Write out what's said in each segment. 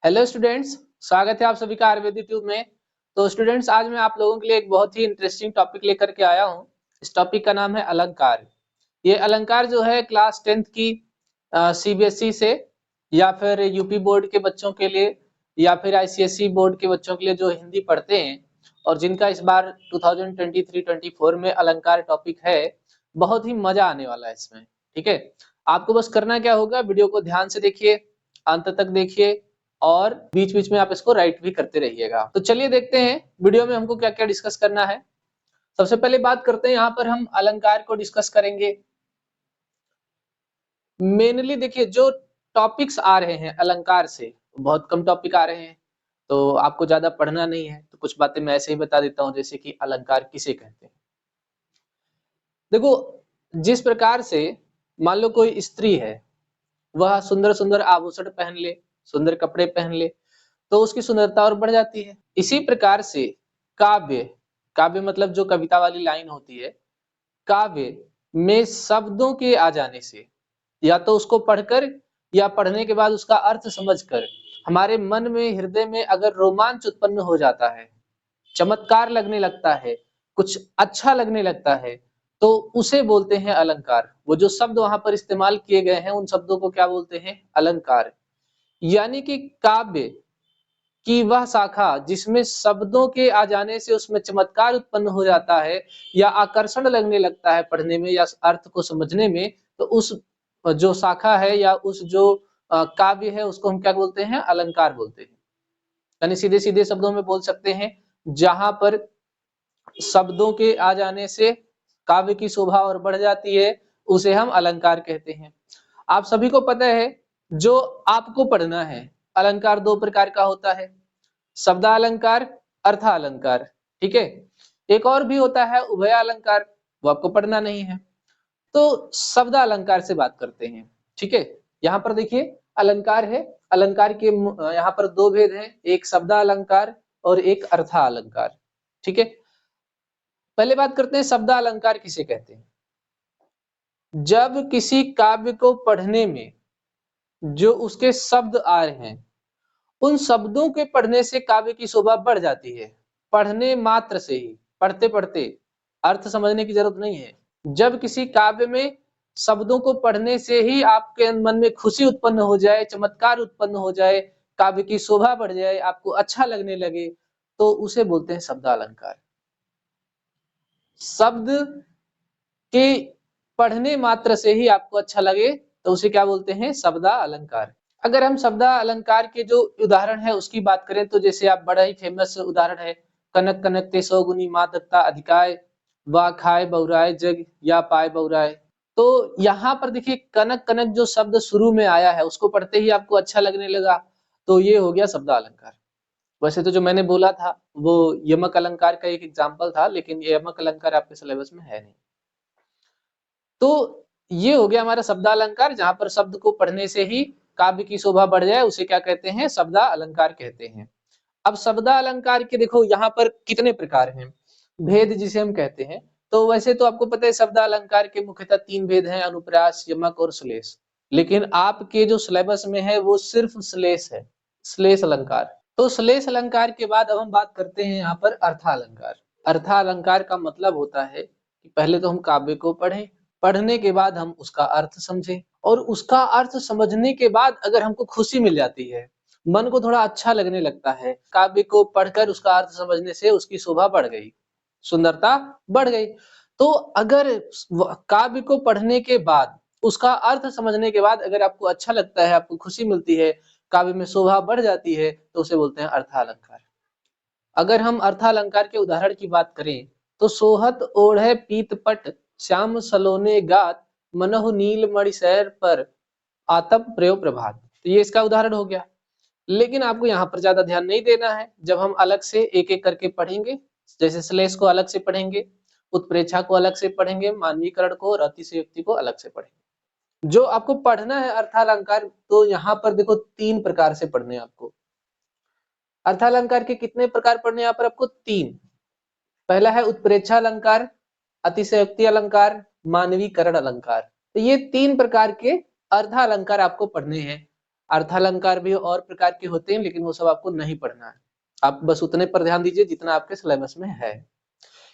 Hello students, स्वागत है आप सभी का आयुर्वेदिक ट्यूब में। तो स्टूडेंट्स, आज मैं आप लोगों के लिए एक बहुत ही इंटरेस्टिंग टॉपिक लेकर के आया हूँ। इस टॉपिक का नाम है अलंकार। ये अलंकार जो है क्लास 10th की सीबीएसई से या फिर यूपी बोर्ड के बच्चों के लिए या फिर आईसीएसई बोर्ड के बच्चों के लिए जो हिंदी पढ़ते हैं और जिनका इस बार 2023-24 में अलंकार टॉपिक है, बहुत ही मजा आने वाला है इसमें। ठीक है, आपको बस करना क्या होगा, वीडियो को ध्यान से देखिए, अंत तक देखिए और बीच बीच में आप इसको राइट भी करते रहिएगा। तो चलिए देखते हैं वीडियो में हमको क्या क्या डिस्कस करना है। सबसे पहले बात करते हैं, यहाँ पर हम अलंकार को डिस्कस करेंगे। मेनली देखिए, जो टॉपिक्स आ रहे हैं अलंकार से, बहुत कम टॉपिक आ रहे हैं, तो आपको ज्यादा पढ़ना नहीं है, तो कुछ बातें मैं ऐसे ही बता देता हूँ, जैसे कि अलंकार किसे कहते हैं। देखो, जिस प्रकार से मान लो कोई स्त्री है, वह सुंदर सुंदर आभूषण पहन ले, सुंदर कपड़े पहन ले, तो उसकी सुंदरता और बढ़ जाती है। इसी प्रकार से काव्य, काव्य मतलब जो कविता वाली लाइन होती है, काव्य में शब्दों के आ जाने से, या तो उसको पढ़कर या पढ़ने के बाद उसका अर्थ समझकर हमारे मन में, हृदय में अगर रोमांच उत्पन्न हो जाता है, चमत्कार लगने लगता है, कुछ अच्छा लगने लगता है, तो उसे बोलते हैं अलंकार। वो जो शब्द वहां पर इस्तेमाल किए गए हैं, उन शब्दों को क्या बोलते हैं? अलंकार। यानी कि काव्य कि वह शाखा जिसमें शब्दों के आ जाने से उसमें चमत्कार उत्पन्न हो जाता है या आकर्षण लगने लगता है पढ़ने में या अर्थ को समझने में, तो उस जो शाखा है या उस जो काव्य है, उसको हम क्या बोलते हैं? अलंकार बोलते हैं। यानी सीधे सीधे शब्दों में बोल सकते हैं, जहां पर शब्दों के आ जाने से काव्य की शोभा और बढ़ जाती है, उसे हम अलंकार कहते हैं। आप सभी को पता है, जो आपको पढ़ना है, अलंकार दो प्रकार का होता है, शब्दालंकार, अर्थालंकार। ठीक है, एक और भी होता है उभयालंकार, वो आपको पढ़ना नहीं है। तो शब्दालंकार से बात करते हैं। ठीक है, यहाँ पर देखिए अलंकार है, अलंकार के यहाँ पर दो भेद हैं, एक शब्दालंकार और एक अर्थालंकार। ठीक है, पहले बात करते हैं शब्दालंकार किसे कहते हैं। जब किसी काव्य को पढ़ने में जो उसके शब्द आ रहे हैं, उन शब्दों के पढ़ने से काव्य की शोभा बढ़ जाती है। पढ़ने मात्र से ही, पढ़ते पढ़ते, अर्थ समझने की जरूरत नहीं है। जब किसी काव्य में शब्दों को पढ़ने से ही आपके मन में खुशी उत्पन्न हो जाए, चमत्कार उत्पन्न हो जाए, काव्य की शोभा बढ़ जाए, आपको अच्छा लगने लगे, तो उसे बोलते हैं शब्दालंकार। शब्द के पढ़ने मात्र से ही आपको अच्छा लगे, तो उसे क्या बोलते हैं? शब्दालंकार। अगर हम शब्दालंकार के जो उदाहरण है उसकी बात करें, तो जैसे आप बड़ा ही फेमस उदाहरण है, कनक कनक ते सौ गुनी मातकता अधिकाय, वा खाए बहुराय जग या पाए बहुराय। तो यहाँ पर देखिए, कनक कनक जो शब्द शुरू में आया है, उसको पढ़ते ही आपको अच्छा लगने लगा, तो ये हो गया शब्दालंकार। वैसे तो जो मैंने बोला था वो यमक अलंकार का एक एग्जाम्पल था, लेकिन ये यमक अलंकार आपके सिलेबस में है नहीं। तो ये हो गया हमारा शब्दालंकार, जहां पर शब्द को पढ़ने से ही काव्य की शोभा बढ़ जाए, उसे क्या कहते हैं? शब्दालंकार कहते हैं। अब शब्दालंकार के देखो यहाँ पर कितने प्रकार हैं, भेद जिसे हम कहते हैं। तो वैसे तो आपको पता है शब्दालंकार के मुख्यतः तीन भेद हैं, अनुप्रास, यमक और श्लेष। लेकिन आपके जो सिलेबस में है वो सिर्फ श्लेष है, श्लेष अलंकार। तो श्लेष अलंकार के बाद अब हम बात करते हैं यहाँ पर अर्थालंकार। अर्थालंकार का मतलब होता है कि पहले तो हम काव्य को पढ़ें, पढ़ने के बाद हम उसका अर्थ समझें, और उसका अर्थ समझने के बाद अगर हमको खुशी मिल जाती है, मन को थोड़ा अच्छा लगने लगता है, काव्य को पढ़कर उसका अर्थ समझने से उसकी शोभा बढ़ गई, सुंदरता बढ़ गई। तो अगर काव्य को पढ़ने के बाद, उसका अर्थ समझने के बाद अगर आपको अच्छा लगता है, आपको खुशी मिलती है, काव्य में शोभा बढ़ जाती है, तो उसे बोलते हैं अर्थालंकार। अगर हम अर्थालंकार के उदाहरण की बात करें, तो सोहत ओढ़े पीतपट श्याम सलोने गात, मनहु नील मणिशैर पर आतप प्रयो प्रभात। तो ये इसका उदाहरण हो गया। लेकिन आपको यहाँ पर ज्यादा ध्यान नहीं देना है, जब हम अलग से एक एक करके पढ़ेंगे, जैसे श्लेष को अलग से पढ़ेंगे, उत्प्रेक्षा को अलग से पढ़ेंगे, मानवीकरण को और अतिशयोक्ति को अलग से पढ़ेंगे। जो आपको पढ़ना है अर्थालंकार, तो यहाँ पर देखो तीन प्रकार से पढ़ने आपको। अर्थालंकार के कितने प्रकार पढ़ने यहाँ पर आपको? तीन। पहला है उत्प्रेक्षा अलंकार, अतिशयोक्ति अलंकार, मानवीकरण अलंकार। तो ये तीन प्रकार के अर्धालंकार आपको पढ़ने हैं। अर्थालंकार भी और प्रकार के होते हैं, लेकिन वो सब आपको नहीं पढ़ना है। आप बस उतने पर ध्यान दीजिए जितना आपके सिलेबस में है।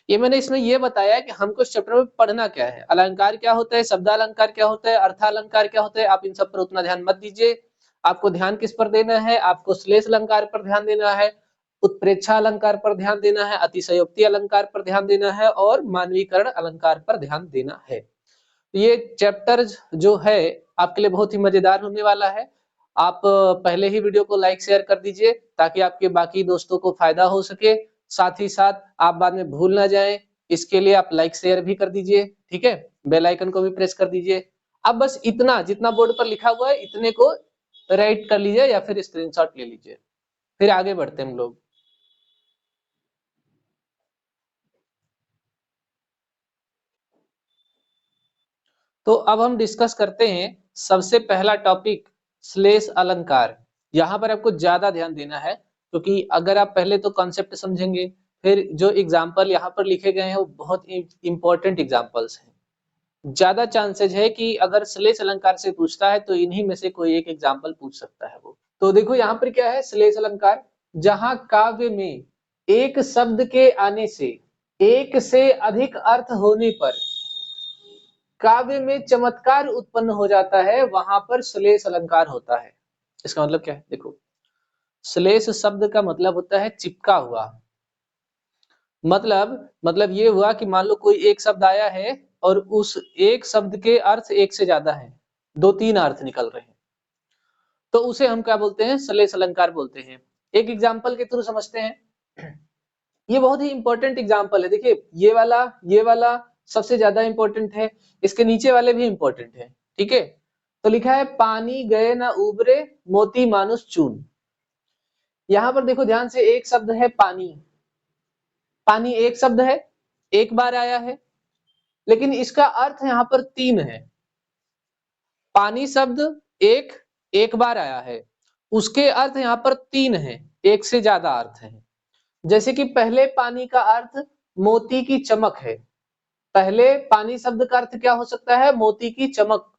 ये मैंने इसमें ये बताया कि हमको इस चैप्टर में पढ़ना क्या है, अलंकार क्या होता है, शब्दालंकार क्या होता है, अर्थालंकार क्या होता है। आप इन सब पर उतना ध्यान मत दीजिए। आपको ध्यान किस पर देना है, आपको श्लेष अलंकार पर ध्यान देना है, उत्प्रेक्षा अलंकार पर ध्यान देना है, अतिशयोक्ति अलंकार पर ध्यान देना है और मानवीकरण अलंकार पर ध्यान देना है। ये चैप्टर जो है आपके लिए बहुत ही मजेदार होने वाला है। आप पहले ही वीडियो को लाइक शेयर कर दीजिए ताकि आपके बाकी दोस्तों को फायदा हो सके, साथ ही साथ आप बाद में भूल ना जाए, इसके लिए आप लाइक शेयर भी कर दीजिए, ठीक है। बेल आइकन को भी प्रेस कर दीजिए। अब बस इतना जितना बोर्ड पर लिखा हुआ है इतने को राइट कर लीजिए या फिर स्क्रीनशॉट ले लीजिए, फिर आगे बढ़ते हैं हम लोग। तो अब हम डिस्कस करते हैं सबसे पहला टॉपिक, श्लेष अलंकार। यहाँ पर आपको ज्यादा ध्यान देना है क्योंकि अगर आप पहले तो कॉन्सेप्ट समझेंगे, फिर जो एग्जाम्पल यहाँ पर लिखे गए हैं वो बहुत इंपॉर्टेंट एग्जाम्पल्स हैं। ज्यादा चांसेज है कि अगर श्लेष अलंकार से पूछता है तो इन्हीं में से कोई एक एग्जाम्पल पूछ सकता है वो। तो देखो यहाँ पर क्या है, श्लेष अलंकार, जहां काव्य में एक शब्द के आने से एक से अधिक अर्थ होने पर काव्य में चमत्कार उत्पन्न हो जाता है, वहां पर श्लेष अलंकार होता है। इसका मतलब क्या है, देखो श्लेष शब्द का मतलब होता है चिपका हुआ। मतलब ये हुआ कि मान लो कोई एक शब्द आया है और उस एक शब्द के अर्थ एक से ज्यादा है, दो तीन अर्थ निकल रहे हैं, तो उसे हम क्या बोलते हैं, श्लेष अलंकार बोलते हैं। एक एग्जाम्पल के थ्रू समझते हैं। ये बहुत ही इंपॉर्टेंट एग्जाम्पल है। देखिए ये वाला सबसे ज्यादा इंपॉर्टेंट है, इसके नीचे वाले भी इंपॉर्टेंट है, ठीक है। तो लिखा है पानी गए ना उबरे मोती मानुष चून। यहां पर देखो ध्यान से, एक शब्द है पानी, पानी एक शब्द है, एक बार आया है, लेकिन इसका अर्थ यहाँ पर तीन है। पानी शब्द एक एक बार आया है, उसके अर्थ यहाँ पर तीन है, एक से ज्यादा अर्थ है। जैसे कि पहले पानी का अर्थ मोती की चमक है। पहले पानी शब्द का अर्थ क्या हो सकता है, मोती की चमक।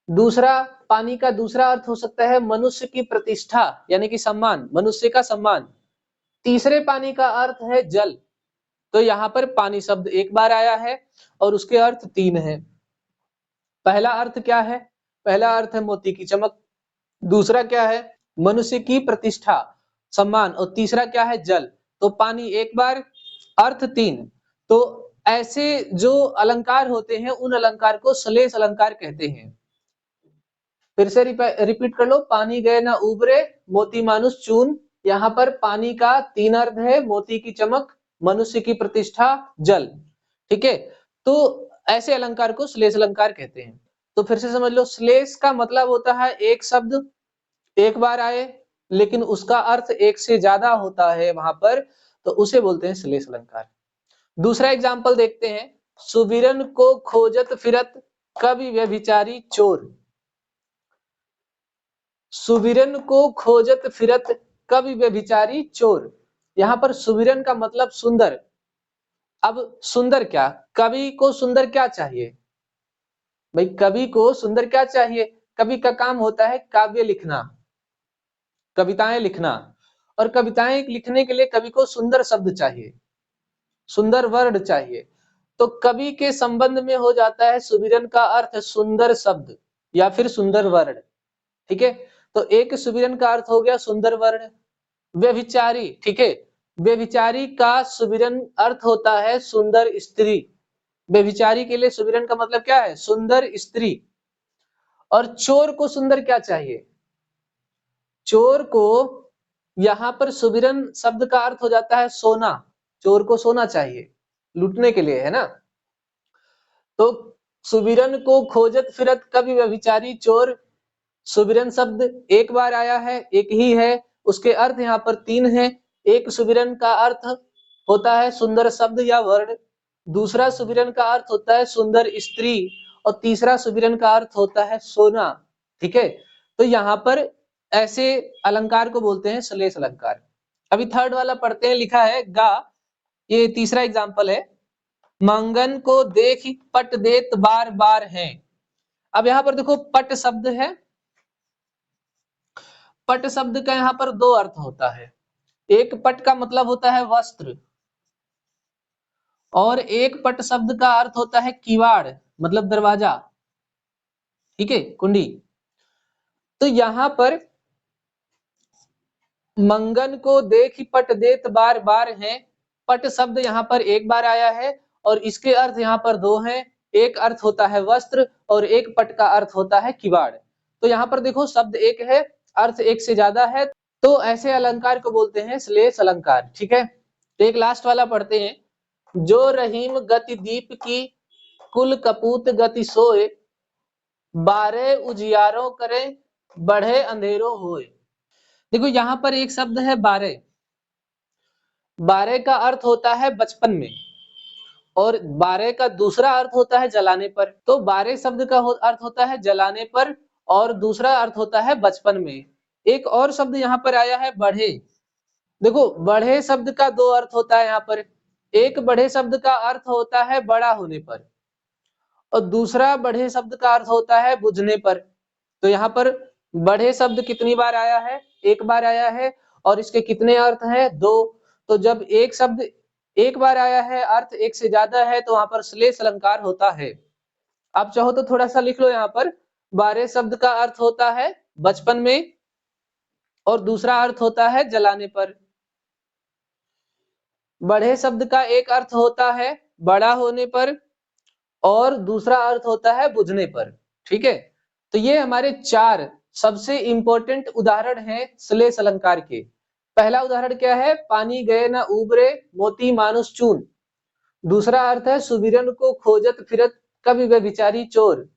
दूसरा पानी का दूसरा अर्थ हो सकता है मनुष्य की प्रतिष्ठा यानी कि सम्मान, मनुष्य का सम्मान। तीसरे पानी का अर्थ है जल। तो यहाँ पर पानी शब्द एक बार आया है और उसके अर्थ तीन है। पहला अर्थ क्या है, पहला अर्थ है मोती की चमक, दूसरा क्या है मनुष्य की प्रतिष्ठा सम्मान, और तीसरा क्या है जल। तो पानी एक बार, अर्थ तीन। तो ऐसे जो अलंकार होते हैं उन अलंकार को श्लेष अलंकार कहते हैं। फिर से रिपीट कर लो, पानी गए ना उबरे मोती मानुष चून। यहाँ पर पानी का तीन अर्थ है, मोती की चमक, मनुष्य की प्रतिष्ठा, जल, ठीक है। तो ऐसे अलंकार को श्लेष अलंकार कहते हैं। तो फिर से समझ लो, श्लेष का मतलब होता है एक शब्द एक बार आए लेकिन उसका अर्थ एक से ज्यादा होता है वहां पर, तो उसे बोलते हैं श्लेष अलंकार। दूसरा एग्जाम्पल देखते हैं, सुबिरन को खोजत फिरत कवि व्यभिचारी चोर। सुबिरन को खोजत फिरत कवि व्यभिचारी चोर। यहाँ पर सुबिरन का मतलब सुंदर। अब सुंदर क्या, कवि को सुंदर क्या चाहिए भाई, कवि को सुंदर क्या चाहिए, कवि का काम होता है काव्य लिखना, कविताएं लिखना, और कविताएं लिखने के लिए कवि को सुंदर शब्द चाहिए, सुंदर वर्ड चाहिए। तो कवि के संबंध में हो जाता है सुबिरन का अर्थ सुंदर शब्द या फिर सुंदर वर्ड, ठीक है। तो एक सुबिरन का अर्थ हो गया सुंदर वर्ण। व्यभिचारी, ठीक है, व्यभिचारी का सुबिरन अर्थ होता है सुंदर स्त्री। व्यभिचारी के लिए सुबिरन का मतलब क्या है, सुंदर स्त्री। और चोर को सुंदर क्या चाहिए, चोर को यहाँ पर सुबिरन शब्द का अर्थ हो जाता है सोना। चोर को सोना चाहिए लूटने के लिए, है ना। तो सुबिरन को खोजत फिरत कवि व्यभिचारी चोर, सुबिरन शब्द एक बार आया है, एक ही है, उसके अर्थ यहाँ पर तीन है। एक सुबिरन का अर्थ होता है सुंदर शब्द या वर्ड, दूसरा सुबिरन का अर्थ होता है सुंदर स्त्री, और तीसरा सुबिरन का अर्थ होता है सोना, ठीक है। तो यहाँ पर ऐसे अलंकार को बोलते हैं श्लेष अलंकार। अभी थर्ड वाला पढ़ते हैं, लिखा है गा, ये तीसरा एग्जाम्पल है, मंगन को देख पट देत बार बार है। अब यहाँ पर देखो पट शब्द है, पट शब्द का यहाँ पर दो अर्थ होता है। एक पट का मतलब होता है वस्त्र, और एक पट शब्द का अर्थ होता है किवाड़, मतलब दरवाजा। ठीक है, कुंडी। तो यहाँ पर मंगन को देख पट देत बार बार है, पट शब्द यहाँ पर एक बार आया है और इसके अर्थ यहाँ पर दो हैं। एक अर्थ होता है वस्त्र और एक पट का अर्थ होता है किवाड़। तो यहाँ पर देखो शब्द एक है, अर्थ एक से ज्यादा है, तो ऐसे अलंकार को बोलते हैं श्लेष अलंकार। ठीक है, तो एक लास्ट वाला पढ़ते हैं। जो रहीम गति दीप की, कुल कपूत गति सोए, बारह उजियारों करे, बढ़े अंधेरों होए। देखो यहाँ पर एक शब्द है बारह। बारह का अर्थ होता है बचपन में, और बारह का दूसरा अर्थ होता है जलाने पर। तो बारह शब्द का अर्थ होता है जलाने पर, और दूसरा अर्थ होता है बचपन में। एक और शब्द यहाँ पर आया है बढ़े। देखो बढ़े शब्द का दो अर्थ होता है यहाँ पर। एक बढ़े शब्द का अर्थ होता है बड़ा होने पर, और दूसरा बढ़े शब्द का अर्थ होता है बुझने पर। तो यहाँ पर बढ़े शब्द कितनी बार आया है? एक बार आया है। और इसके कितने अर्थ हैं? दो। तो जब एक शब्द एक बार आया है, अर्थ एक से ज्यादा है, तो वहां पर श्लेष अलंकार होता है। आप चाहो तो थोड़ा सा लिख लो यहाँ पर। बारह शब्द का अर्थ होता है बचपन में, और दूसरा अर्थ होता है जलाने पर। बढ़े शब्द का एक अर्थ होता है बड़ा होने पर, और दूसरा अर्थ होता है बुझने पर। ठीक है, तो ये हमारे चार सबसे इंपॉर्टेंट उदाहरण हैं श्लेष अलंकार के। पहला उदाहरण क्या है? पानी गए न उबरे, मोती मानुष चून। दूसरा अर्थ है सुबिरन को खोजत फिरत, कवि व्यभिचारी चोर।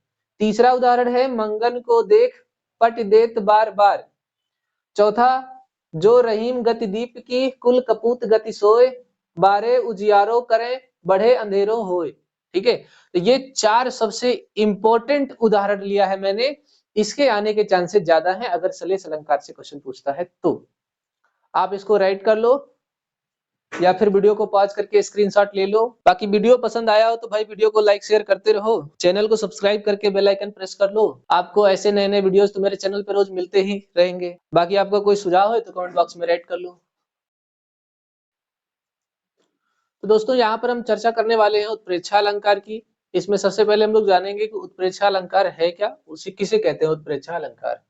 तीसरा उदाहरण है मंगन को देख पट देत बार बार। चौथा, जो रहीम गति दीप की, कुल कपूत गति सोए, बारह उजियारों करे, बढ़े अंधेरों होए। ठीक है, तो ये चार सबसे इंपॉर्टेंट उदाहरण लिया है मैंने। इसके आने के चांसेस ज्यादा हैं अगर श्लेष अलंकार से क्वेश्चन पूछता है तो। आप इसको राइट कर लो, या फिर वीडियो को पॉज करके स्क्रीनशॉट ले लो। बाकी वीडियो पसंद आया हो तो भाई वीडियो को लाइक शेयर करते रहो, चैनल को सब्सक्राइब करके बेल आइकन प्रेस कर लो। आपको ऐसे नए नए वीडियोस तो मेरे चैनल पे रोज मिलते ही रहेंगे। बाकी आपका कोई सुझाव है तो कमेंट बॉक्स में राइट कर लो। तो दोस्तों यहाँ पर हम चर्चा करने वाले हैं उत्प्रेक्षा अलंकार की। इसमें सबसे पहले हम लोग जानेंगे कि उत्प्रेक्षा अलंकार है क्या, उसे किसे कहते हैं उत्प्रेक्षा अलंकार।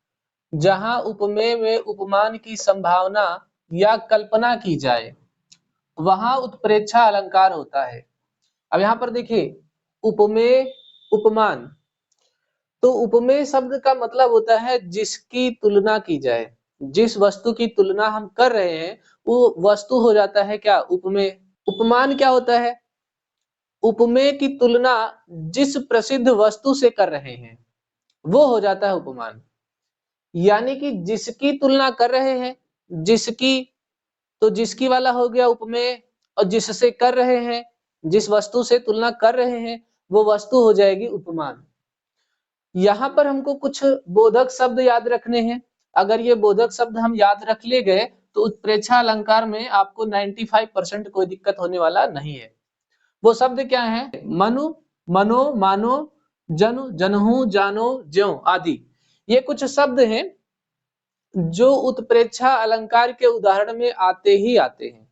जहां उपमेय में उपमान की संभावना या कल्पना की जाए, वहां उत्प्रेक्षा अलंकार होता है। अब यहाँ पर देखिए, उपमेय उपमान, तो उपमेय शब्द का मतलब होता है जिसकी तुलना की जाए। जिस वस्तु की तुलना हम कर रहे हैं वो वस्तु हो जाता है क्या? उपमेय। उपमान क्या होता है? उपमेय की तुलना जिस प्रसिद्ध वस्तु से कर रहे हैं वो हो जाता है उपमान। यानी कि जिसकी तुलना कर रहे हैं, जिसकी, तो जिसकी वाला हो गया उपमेय, और जिससे कर रहे हैं, जिस वस्तु से तुलना कर रहे हैं, वो वस्तु हो जाएगी उपमान। यहाँ पर हमको कुछ बोधक शब्द याद रखने हैं। अगर ये बोधक शब्द हम याद रख ले गए तो उत्प्रेक्षा अलंकार में आपको 95% कोई दिक्कत होने वाला नहीं है। वो शब्द क्या है? मनु, मनो, मानो, जनु, जनहु, जानो, ज्यों आदि। ये कुछ शब्द हैं जो उत्प्रेक्षा अलंकार के उदाहरण में आते ही आते हैं।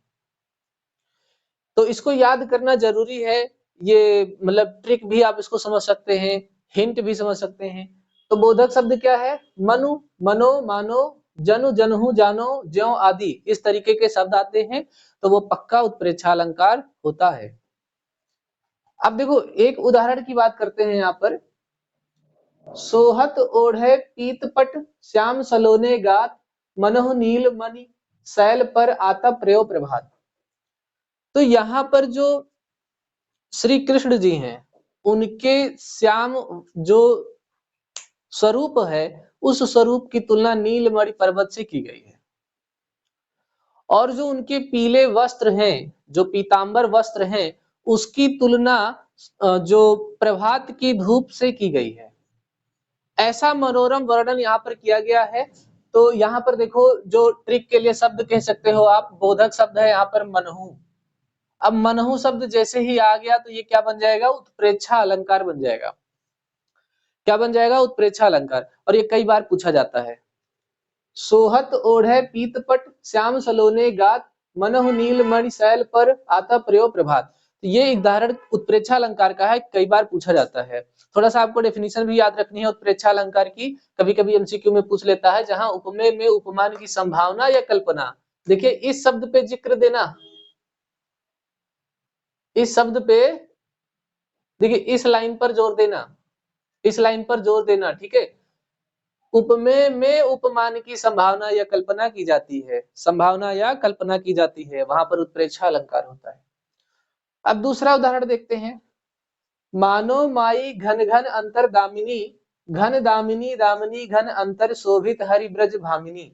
तो इसको याद करना जरूरी है। ये मतलब ट्रिक भी आप इसको समझ सकते हैं, हिंट भी समझ सकते हैं। तो बोधक शब्द क्या है? मनु, मनो, मानो, जनु, जनहु, जानो, ज्यों आदि। इस तरीके के शब्द आते हैं तो वो पक्का उत्प्रेक्षा अलंकार होता है। अब देखो एक उदाहरण की बात करते हैं यहाँ पर। सोहत ओढ़े पीतपट, श्याम सलोने गात, मनहु नील मणि, शैल पर आता प्रयो प्रभात। तो यहाँ पर जो श्री कृष्ण जी हैं, उनके श्याम जो स्वरूप है, उस स्वरूप की तुलना नीलमणि पर्वत से की गई है। और जो उनके पीले वस्त्र हैं, जो पीतांबर वस्त्र हैं, उसकी तुलना जो प्रभात की धूप से की गई है। ऐसा मनोरम वर्णन यहाँ पर किया गया है। तो यहाँ पर देखो, जो ट्रिक के लिए शब्द कह सकते हो आप, बोधक शब्द है यहाँ पर मनहु। अब मनहु शब्द जैसे ही आ गया तो ये क्या बन जाएगा? उत्प्रेक्षा अलंकार बन जाएगा। क्या बन जाएगा? उत्प्रेक्षा अलंकार। और ये कई बार पूछा जाता है। सोहत ओढ़े पीतपट श्याम सलोने गात, मनहु नील मणि शैल पर आता प्रयो प्रभात। तो ये उदाहरण उत्प्रेक्षा अलंकार का है, कई बार पूछा जाता है। थोड़ा सा आपको डेफिनेशन भी याद रखनी है उत्प्रेक्षा अलंकार की, कभी कभी एमसीक्यू में पूछ लेता है, जहां उपमेय में उपमान की संभावना या कल्पना। देखिए इस शब्द पे जिक्र देना, इस शब्द पे, देखिए इस लाइन पर जोर देना, इस लाइन पर जोर देना, ठीक है। उपमेय में उपमान की संभावना या कल्पना की जाती है, संभावना या कल्पना की जाती है, वहां पर उत्प्रेक्षा अलंकार होता है। अब दूसरा उदाहरण देखते हैं। मानो माई घन घन अंतर दामिनी, घन दामिनी दामिनी घन अंतर शोभित हरि ब्रज भामिनी।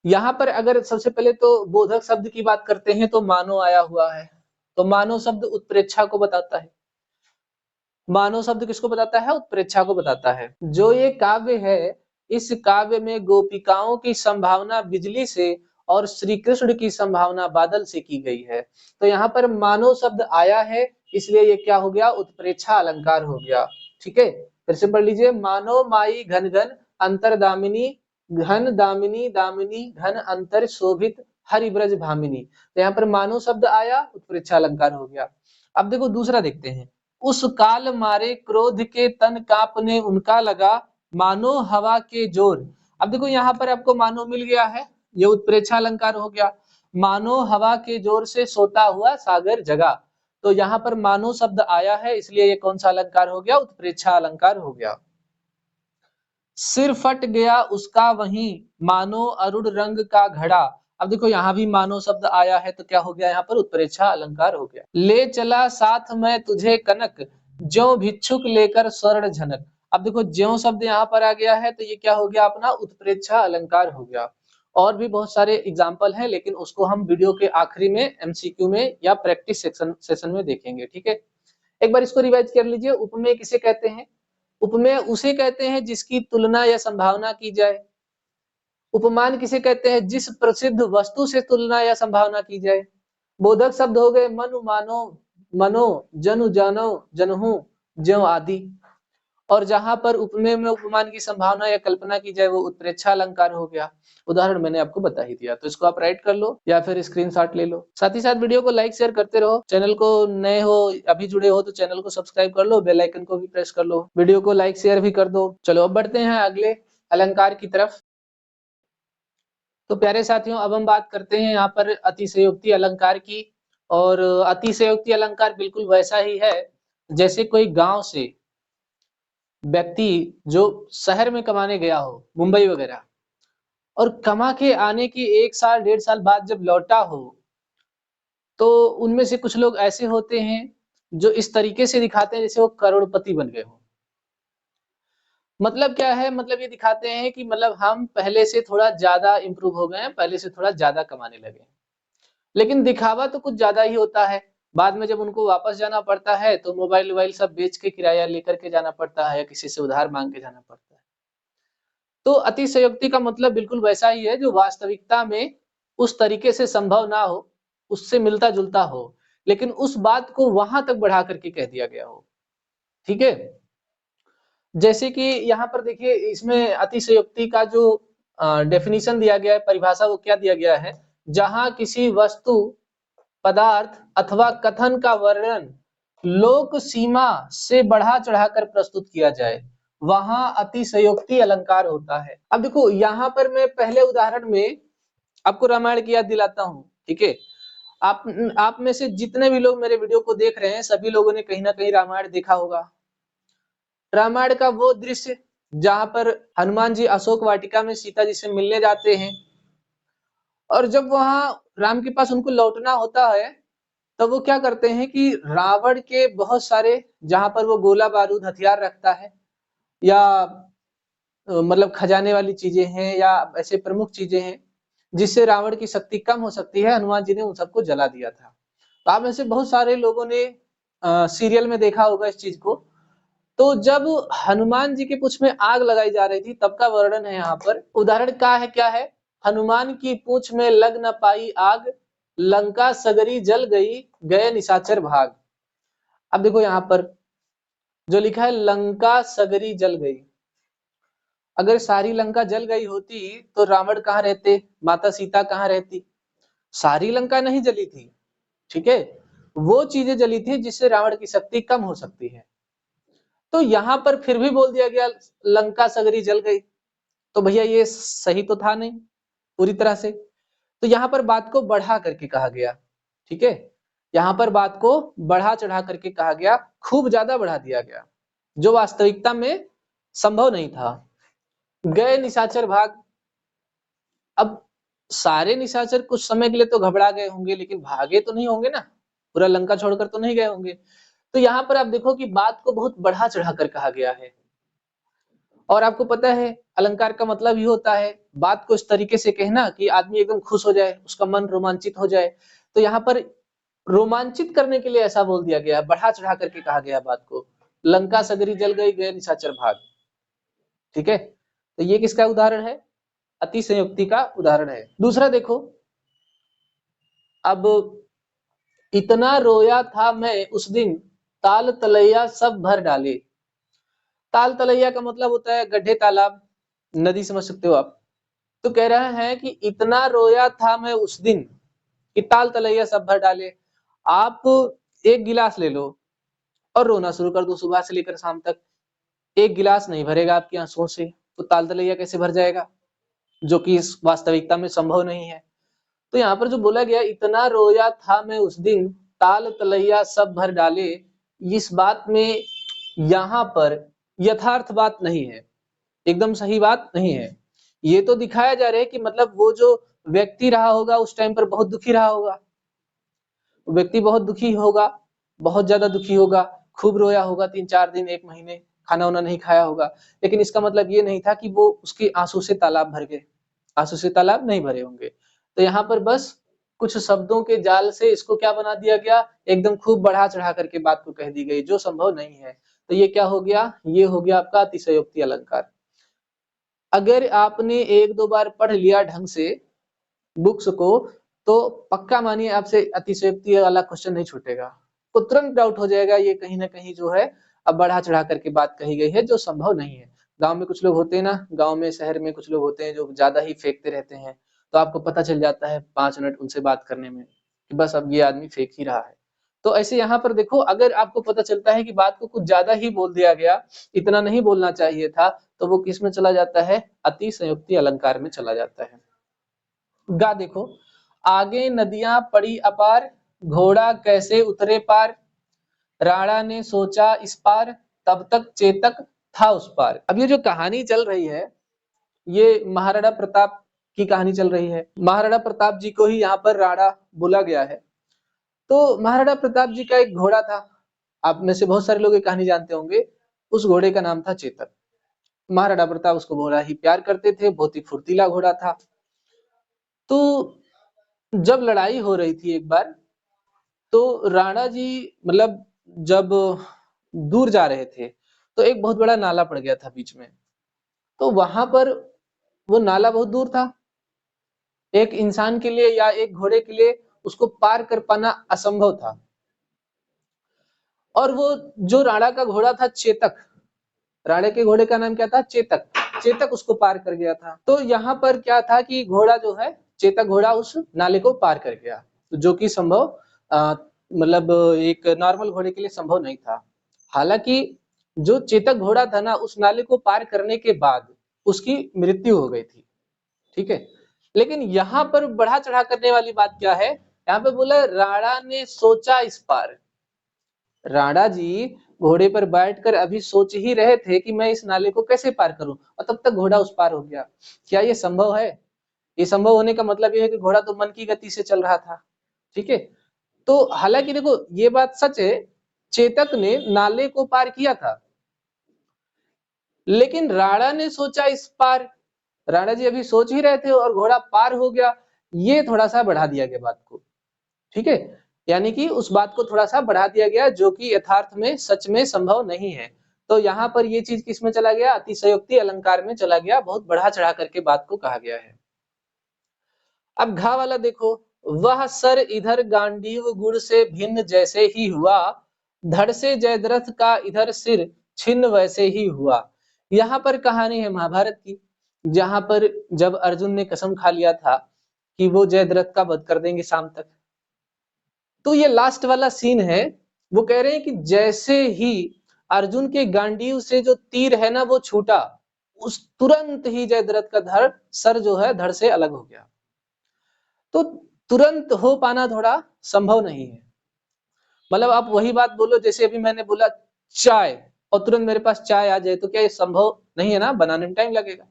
यहां पर अगर सबसे पहले तो बोधक शब्द की बात करते हैं तो मानो आया हुआ है, तो मानो शब्द उत्प्रेक्षा को बताता है। मानो शब्द किसको बताता है? उत्प्रेक्षा को बताता है। जो ये काव्य है, इस काव्य में गोपिकाओं की संभावना बिजली से और श्री कृष्ण की संभावना बादल से की गई है। तो यहाँ पर मानो शब्द आया है, इसलिए ये क्या हो गया? उत्प्रेक्षा अलंकार हो गया। ठीक है, फिर से पढ़ लीजिए। मानो माई घन घन अंतर दामिनी, घन दामिनी दामिनी घन अंतर शोभित हरि ब्रज भामिनी। तो यहाँ पर मानो शब्द आया, उत्प्रेक्षा अलंकार हो गया। अब देखो दूसरा देखते हैं। उस काल मारे क्रोध के तन कांपने उनका लगा, मानो हवा के जोर। अब देखो यहाँ पर आपको मानो मिल गया है, ये उत्प्रेक्षा अलंकार हो गया। मानो हवा के जोर से सोता हुआ सागर जगा, तो यहाँ पर मानो शब्द आया है, इसलिए ये कौन सा अलंकार हो गया? उत्प्रेक्षा अलंकार हो गया। सिर फट गया उसका वहीं, मानो अरुण रंग का घड़ा। अब देखो यहाँ भी मानो शब्द आया है, तो क्या हो गया? यहाँ पर उत्प्रेक्षा अलंकार हो गया। ले चला साथ में तुझे कनक, ज्यों भिक्षुक लेकर स्वर्ण झनक। अब देखो ज्यों शब्द यहाँ पर आ गया है, तो ये क्या हो गया? अपना उत्प्रेक्षा अलंकार हो गया। और भी बहुत सारे एग्जाम्पल हैं, लेकिन उसको हम वीडियो के आखिरी में एमसीक्यू में या प्रैक्टिस सेशन में देखेंगे। ठीक है, एक बार इसको रिवाइज कर लीजिए। उपमेय किसे कहते हैं? उपमेय उसे कहते हैं जिसकी तुलना या संभावना की जाए। उपमान किसे कहते हैं? जिस प्रसिद्ध वस्तु से तुलना या संभावना की जाए। बोधक शब्द हो गए मनु मानो, मनो, जनु जानो, जनहु, ज्यों आदि। और जहां पर उपमेय में उपमान की संभावना या कल्पना की जाए, वो उत्प्रेक्षा अलंकार हो गया। उदाहरण मैंने आपको बता ही दिया, तो इसको आप राइट कर लो या फिर स्क्रीनशॉट ले लो। साथ ही साथ वीडियो को लाइक शेयर करते रहो। चैनल को नए हो, अभी जुड़े हो, तो चैनल को सब्सक्राइब कर लो, बेल आइकन को भी प्रेस कर लो, वीडियो को लाइक शेयर भी कर दो। चलो अब बढ़ते हैं अगले अलंकार की तरफ। तो प्यारे साथियों, अब हम बात करते हैं यहाँ पर अतिशयोक्ति अलंकार की। और अतिशयोक्ति अलंकार बिल्कुल वैसा ही है जैसे कोई गांव से व्यक्ति जो शहर में कमाने गया हो, मुंबई वगैरह, और कमा के आने की 1 साल 1.5 साल बाद जब लौटा हो, तो उनमें से कुछ लोग ऐसे होते हैं जो इस तरीके से दिखाते हैं जैसे वो करोड़पति बन गए हो। मतलब क्या है? मतलब ये दिखाते हैं कि मतलब हम पहले से थोड़ा ज्यादा इंप्रूव हो गए हैं, पहले से थोड़ा ज्यादा कमाने लगे हैं। लेकिन दिखावा तो कुछ ज्यादा ही होता है। बाद में जब उनको वापस जाना पड़ता है, तो मोबाइल वोबाइल सब बेच के किराया लेकर के जाना पड़ता है, या किसी से उधार मांग के जाना पड़ता है। तो अतिशयोक्ति का मतलब बिल्कुल वैसा ही है जो वास्तविकता में उस तरीके से संभव ना हो, उससे मिलता जुलता हो, लेकिन उस बात को वहां तक बढ़ा करके कह दिया गया हो। ठीक है, जैसे कि यहाँ पर देखिए, इसमें अतिशयोक्ति का जो डेफिनेशन दिया गया है, परिभाषा, वो क्या दिया गया है? जहां किसी वस्तु, पदार्थ अथवा कथन का वर्णन लोक सीमा से बढ़ा चढ़ाकर प्रस्तुत किया जाए, वहां अतिशयोक्ति अलंकार होता है। अब देखो यहाँ पर मैं पहले उदाहरण में आपको रामायण की याद दिलाता हूँ। ठीक है, आप में से जितने भी लोग मेरे वीडियो को देख रहे हैं, सभी लोगों ने कहीं ना कहीं रामायण देखा होगा। रामायण का वो दृश्य जहां पर हनुमान जी अशोक वाटिका में सीता जी से मिलने जाते हैं, और जब वहां राम के पास उनको लौटना होता है, तब वो क्या करते हैं कि रावण के बहुत सारे, जहां पर वो गोला बारूद हथियार रखता है, या मतलब खजाने वाली चीजें हैं, या ऐसे प्रमुख चीजें हैं जिससे रावण की शक्ति कम हो सकती है, हनुमान जी ने उन सबको जला दिया था। तो आप में से बहुत सारे लोगों ने सीरियल में देखा होगा इस चीज को। तो जब हनुमान जी के पूंछ में आग लगाई जा रही थी, तब का वर्णन है यहाँ पर। उदाहरण क्या है? हनुमान की पूंछ में लग न पाई आग, लंका सगरी जल गई, गए निशाचर भाग। अब देखो यहाँ पर जो लिखा है लंका सगरी जल गई, अगर सारी लंका जल गई होती तो रावण कहाँ रहते, माता सीता कहाँ रहती? सारी लंका नहीं जली थी, ठीक है, वो चीजें जली थी जिससे रावण की शक्ति कम हो सकती है। तो यहाँ पर फिर भी बोल दिया गया लंका सगरी जल गई, तो भैया ये सही तो था नहीं पूरी तरह से। तो यहाँ पर बात को बढ़ा करके कहा गया, ठीक है, यहाँ पर बात को बढ़ा चढ़ा करके कहा गया, खूब ज्यादा बढ़ा दिया गया, जो वास्तविकता में संभव नहीं था। गए निशाचर भाग। अब सारे निशाचर कुछ समय के लिए तो घबरा गए होंगे, लेकिन भागे तो नहीं होंगे ना, पूरा लंका छोड़कर तो नहीं गए होंगे। तो यहाँ पर आप देखो कि बात को बहुत बढ़ा चढ़ा कर कहा गया है। और आपको पता है अलंकार का मतलब ही होता है बात को इस तरीके से कहना कि आदमी एकदम खुश हो जाए, उसका मन रोमांचित हो जाए। तो यहाँ पर रोमांचित करने के लिए ऐसा बोल दिया गया, बढ़ा चढ़ा करके कहा गया बात को। लंका सगरी जल गई, गए निशाचर भाग, ठीक है। तो ये किसका उदाहरण है? अतिशयोक्ति का उदाहरण है। दूसरा देखो, अब इतना रोया था मैं उस दिन, ताल तलैया सब भर डाले। ताल तलैया का मतलब होता है गड्ढे, तालाब, नदी, समझ सकते हो आप। तो कह रहा है कि इतना रोया था मैं उस दिन कि ताल तलैया सब भर डाले। आप एक गिलास ले लो और रोना शुरू कर दो सुबह से लेकर शाम तक, एक गिलास नहीं भरेगा आपकी आंसुओं से, तो ताल तलैया कैसे भर जाएगा, जो कि इस वास्तविकता में संभव नहीं है। तो यहाँ पर जो बोला गया इतना रोया था मैं उस दिन, ताल तलैया सब भर डाले, इस बात में यहाँ पर यथार्थ बात नहीं है, एकदम सही बात नहीं है। ये तो दिखाया जा रहा है कि मतलब वो जो व्यक्ति रहा होगा उस टाइम पर बहुत दुखी रहा होगा, व्यक्ति बहुत दुखी होगा, बहुत ज्यादा दुखी होगा, खूब रोया होगा, 3-4 दिन 1 महीने खाना वाना नहीं खाया होगा। लेकिन इसका मतलब ये नहीं था कि वो उसके आंसू से तालाब भर गए, आंसू से तालाब नहीं भरे होंगे। तो यहाँ पर बस कुछ शब्दों के जाल से इसको क्या बना दिया गया, एकदम खूब बढ़ा चढ़ा करके बात को कह दी गई जो संभव नहीं है। तो ये क्या हो गया, ये हो गया आपका अतिशयोक्ति अलंकार। अगर आपने 1-2 बार पढ़ लिया ढंग से बुक्स को, तो पक्का मानिए आपसे अतिशयोक्ति वाला क्वेश्चन नहीं छूटेगा, तो तुरंत डाउट हो जाएगा ये कहीं ना कहीं जो है अब बढ़ा चढ़ा करके बात कही गई है जो संभव नहीं है। गांव में कुछ लोग होते हैं ना, गांव में शहर में कुछ लोग होते हैं जो ज्यादा ही फेंकते रहते हैं, तो आपको पता चल जाता है 5 मिनट उनसे बात करने में कि बस अब ये आदमी फेंक ही रहा है। तो ऐसे यहाँ पर देखो, अगर आपको पता चलता है कि बात को कुछ ज्यादा ही बोल दिया गया, इतना नहीं बोलना चाहिए था, तो वो किस में चला जाता है, अतिशयोक्ति अलंकार में चला जाता है। गा देखो, आगे नदियां पड़ी अपार, घोड़ा कैसे उतरे पार, राणा ने सोचा इस पार, तब तक चेतक था उस पार। अब ये जो कहानी चल रही है, ये महाराणा प्रताप की कहानी चल रही है। महाराणा प्रताप जी को ही यहाँ पर राणा बोला गया है। तो महाराणा प्रताप जी का एक घोड़ा था, आप में से बहुत सारे लोग ये कहानी जानते होंगे। उस घोड़े का नाम था चेतक। महाराणा प्रताप उसको बड़ा ही प्यार करते थे, बहुत ही फुर्तीला घोड़ा था। तो जब लड़ाई हो रही थी एक बार, तो राणा जी मतलब जब दूर जा रहे थे, तो एक बहुत बड़ा नाला पड़ गया था बीच में। तो वहां पर वो नाला बहुत दूर था, एक इंसान के लिए या एक घोड़े के लिए उसको पार कर पाना असंभव था। और वो जो राणा का घोड़ा था चेतक, राणा के घोड़े का नाम क्या था, चेतक, चेतक उसको पार कर गया था। तो यहाँ पर क्या था कि घोड़ा जो है, चेतक घोड़ा उस नाले को पार कर गया, जो कि संभव मतलब एक नॉर्मल घोड़े के लिए संभव नहीं था। हालांकि जो चेतक घोड़ा था ना, उस नाले को पार करने के बाद उसकी मृत्यु हो गई थी, ठीक है। लेकिन यहाँ पर बढ़ा चढ़ा करने वाली बात क्या है, यहाँ पे बोला राणा ने सोचा इस पार। राणा जी घोड़े पर बैठकर अभी सोच ही रहे थे कि मैं इस नाले को कैसे पार करूं, और तब तक घोड़ा उस पार हो गया। क्या ये संभव है? ये संभव होने का मतलब ये है कि घोड़ा तो मन की गति से चल रहा था, ठीक है। तो हालांकि देखो ये बात सच है, चेतक ने नाले को पार किया था, लेकिन राणा ने सोचा इस पार। राणा जी अभी सोच ही रहे थे और घोड़ा पार हो गया, ये थोड़ा सा बढ़ा दिया गया बात को, ठीक है। यानी कि उस बात को थोड़ा सा बढ़ा दिया गया जो कि यथार्थ में सच में संभव नहीं है। तो यहाँ पर ये चीज किस में चला गया, अतिशयोक्ति अलंकार में चला गया, बहुत बढ़ा चढ़ा करके बात को कहा गया है। अब घा वाला देखो, वह सर इधर गांडीव गुड़ से भिन्न जैसे ही हुआ, धड़ से जयद्रथ का इधर सिर छिन्न वैसे ही हुआ। यहाँ पर कहानी है महाभारत की, जहाँ पर जब अर्जुन ने कसम खा लिया था कि वो जयद्रथ का वध कर देंगे शाम तक। तो ये लास्ट वाला सीन है, वो कह रहे हैं कि जैसे ही अर्जुन के गांडीव से जो तीर है ना वो छूटा, उस तुरंत ही जयद्रथ का सर जो है धड़ से अलग हो गया। तो तुरंत हो पाना थोड़ा संभव नहीं है। मतलब आप वही बात बोलो, जैसे अभी मैंने बोला चाय, और तुरंत मेरे पास चाय आ जाए, तो क्या ये संभव नहीं है ना, बनाने में टाइम लगेगा।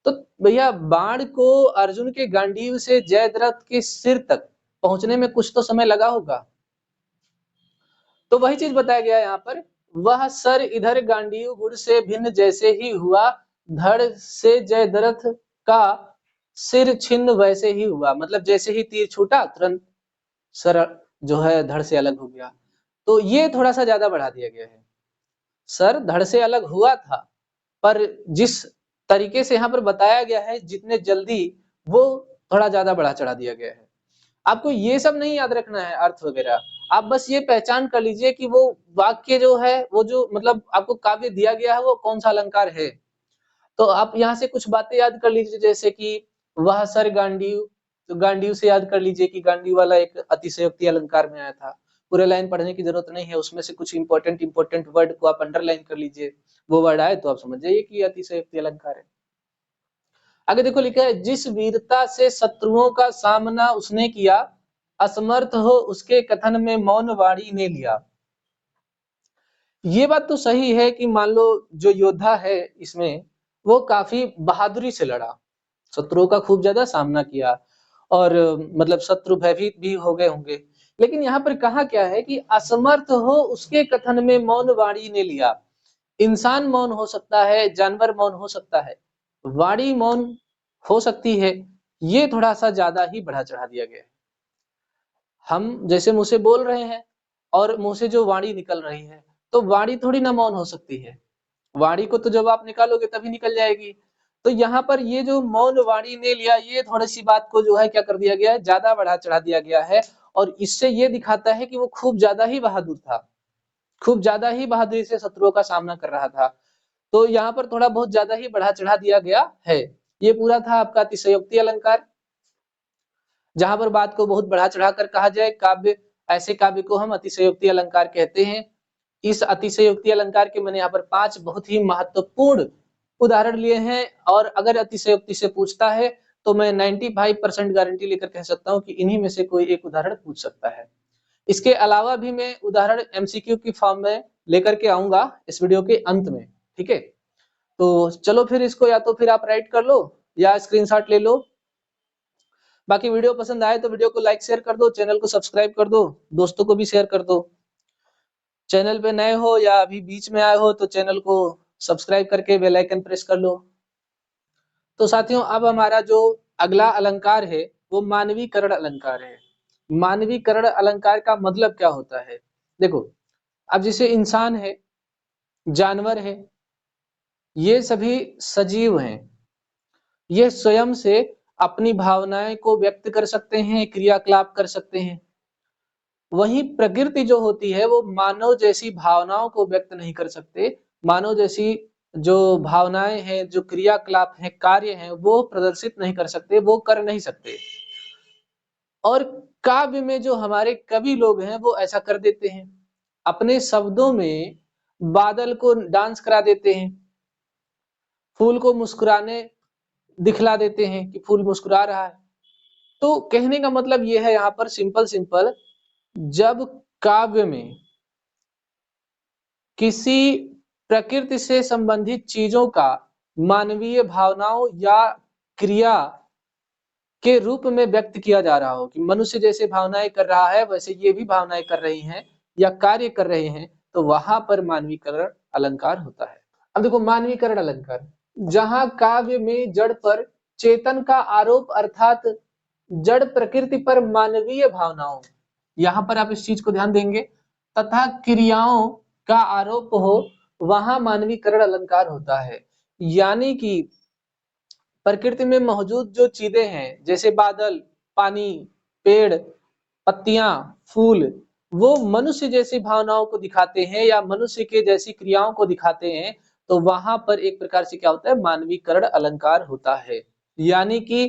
तो भैया बाण को अर्जुन के गांडीव से जयद्रथ के सिर तक पहुंचने में कुछ तो समय लगा होगा। तो वही चीज बताया गया यहाँ पर, वह सर इधर गांडीव गुड़ से भिन्न जैसे ही हुआ, धड़ से जयद्रथ का सिर छिन्न वैसे ही हुआ। मतलब जैसे ही तीर छूटा तुरंत सर जो है धड़ से अलग हो गया। तो ये थोड़ा सा ज्यादा बढ़ा दिया गया है। सर धड़ से अलग हुआ था, पर जिस तरीके से यहाँ पर बताया गया है जितने जल्दी, वो थोड़ा ज्यादा बढ़ा चढ़ा दिया गया है। आपको ये सब नहीं याद रखना है अर्थ वगैरह, आप बस ये पहचान कर लीजिए कि वो वाक्य जो है, वो जो मतलब आपको काव्य दिया गया है वो कौन सा अलंकार है। तो आप यहाँ से कुछ बातें याद कर लीजिए, जैसे कि वह सर गांडीव, तो गांडीव से याद कर लीजिए कि गांडीव वाला एक अतिशयोक्ति अलंकार में आया था। पूरे लाइन पढ़ने की जरूरत नहीं है, उसमें से कुछ इंपॉर्टेंट वर्ड को आप अंडरलाइन कर लीजिए, वो वर्ड आए तो आप समझ जाइए कि अतिशयोक्ति अलंकार है। आगे देखो लिखा है, जिस वीरता से शत्रुओं का सामना उसने किया, असमर्थ हो उसके कथन में मौन वाणी ने लिया। ये बात तो सही है कि मान लो जो योद्धा है इसमें, वो काफी बहादुरी से लड़ा, शत्रुओं का खूब ज्यादा सामना किया, और मतलब शत्रु भयभीत भी हो गए होंगे। लेकिन यहाँ पर कहा क्या है कि असमर्थ हो उसके कथन में मौन वाणी ने लिया। इंसान मौन हो सकता है, जानवर मौन हो सकता है, वाणी मौन हो सकती है, ये थोड़ा सा ज्यादा ही बढ़ा चढ़ा दिया गया है। हम जैसे मुंह से बोल रहे हैं और मुंह से जो वाणी निकल रही है, तो वाणी थोड़ी ना मौन हो सकती है, वाणी को तो जब आप निकालोगे तभी निकल जाएगी। तो यहाँ पर ये जो मौन वाणी ने लिया, ये थोड़ी सी बात को जो है क्या कर दिया गया है, ज्यादा बढ़ा चढ़ा दिया गया है, और इससे ये दिखाता है कि वो खूब ज्यादा ही बहादुर था, खूब ज्यादा ही बहादुरी से शत्रुओं का सामना कर रहा था। तो यहाँ पर थोड़ा बहुत ज्यादा ही बढ़ा चढ़ा दिया गया है। ये पूरा था आपका अतिशयोक्ति अलंकार, जहां पर बात को बहुत बढ़ा चढ़ा कर कहा जाए काव्य, ऐसे काव्य को हम अतिशयोक्ति अलंकार कहते हैं। इस अतिशयोक्ति अलंकार के मैंने यहाँ पर 5 बहुत ही महत्वपूर्ण उदाहरण लिए हैं, और अगर अतिशयोक्ति से पूछता है तो मैं 95% गारंटी लेकर कह सकता हूँ कि इन्हीं में से कोई एक उदाहरण पूछ सकता है। इसके अलावा भी मैं उदाहरण एमसीक्यू की फॉर्म में लेकर के आऊंगा इस वीडियो के अंत में, ठीक है। तो चलो फिर इसको या तो फिर आप राइट कर लो या स्क्रीनशॉट ले लो। बाकी वीडियो पसंद आए तो वीडियो को लाइक शेयर कर दो, चैनल को सब्सक्राइब कर दो, दोस्तों को भी शेयर कर दो। चैनल पे नए हो या अभी बीच में आए हो तो चैनल को सब्सक्राइब करके बेल आइकन प्रेस कर लो। तो साथियों अब हमारा जो अगला अलंकार है वो मानवीकरण अलंकार है। मानवीकरण अलंकार का मतलब क्या होता है, देखो अब जैसे इंसान है, जानवर है, ये सभी सजीव हैं, ये स्वयं से अपनी भावनाएं को व्यक्त कर सकते हैं, क्रियाकलाप कर सकते हैं। वहीं प्रकृति जो होती है वो मानव जैसी भावनाओं को व्यक्त नहीं कर सकते, मानव जैसी जो भावनाएं हैं, जो क्रियाकलाप हैं, कार्य हैं, वो प्रदर्शित नहीं कर सकते, वो कर नहीं सकते। और काव्य में जो हमारे कवि लोग हैं वो ऐसा कर देते हैं, अपने शब्दों में बादल को डांस करा देते हैं, फूल को मुस्कुराने दिखला देते हैं कि फूल मुस्कुरा रहा है। तो कहने का मतलब ये है यहाँ पर सिंपल सिंपल, जब काव्य में किसी प्रकृति से संबंधित चीजों का मानवीय भावनाओं या क्रिया के रूप में व्यक्त किया जा रहा हो, कि मनुष्य जैसे भावनाएं कर रहा है वैसे ये भी भावनाएं कर रही हैं या कार्य कर रहे हैं, तो वहां पर मानवीकरण अलंकार होता है। अब देखो मानवीकरण अलंकार, जहां काव्य में जड़ पर चेतन का आरोप, अर्थात जड़ प्रकृति पर मानवीय भावनाओं, यहाँ पर आप इस चीज को ध्यान देंगे, तथा क्रियाओं का आरोप हो, वहां मानवीकरण अलंकार होता है। यानी कि प्रकृति में मौजूद जो चीजें हैं, जैसे बादल, पानी, पेड़, पत्तियां, फूल, वो मनुष्य जैसी भावनाओं को दिखाते हैं या मनुष्य के जैसी क्रियाओं को दिखाते हैं, तो वहां पर एक प्रकार से क्या होता है, मानवीकरण अलंकार होता है। यानी कि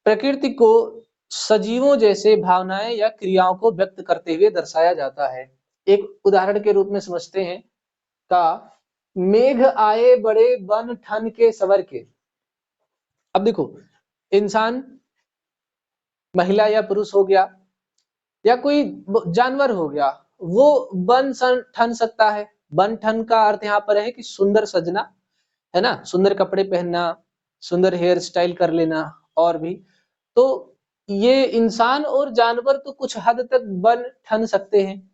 प्रकृति को सजीवों जैसे भावनाएं या क्रियाओं को व्यक्त करते हुए दर्शाया जाता है। एक उदाहरण के रूप में समझते हैं का, मेघ आए बड़े बन ठन के सवर के। अब देखो, इंसान, महिला या पुरुष हो गया, या कोई जानवर हो गया, वो बन ठन सकता है। बन ठन का अर्थ यहाँ पर है कि सुंदर सजना, है ना, सुंदर कपड़े पहनना, सुंदर हेयर स्टाइल कर लेना, और भी। तो ये इंसान और जानवर तो कुछ हद तक बन ठन सकते हैं,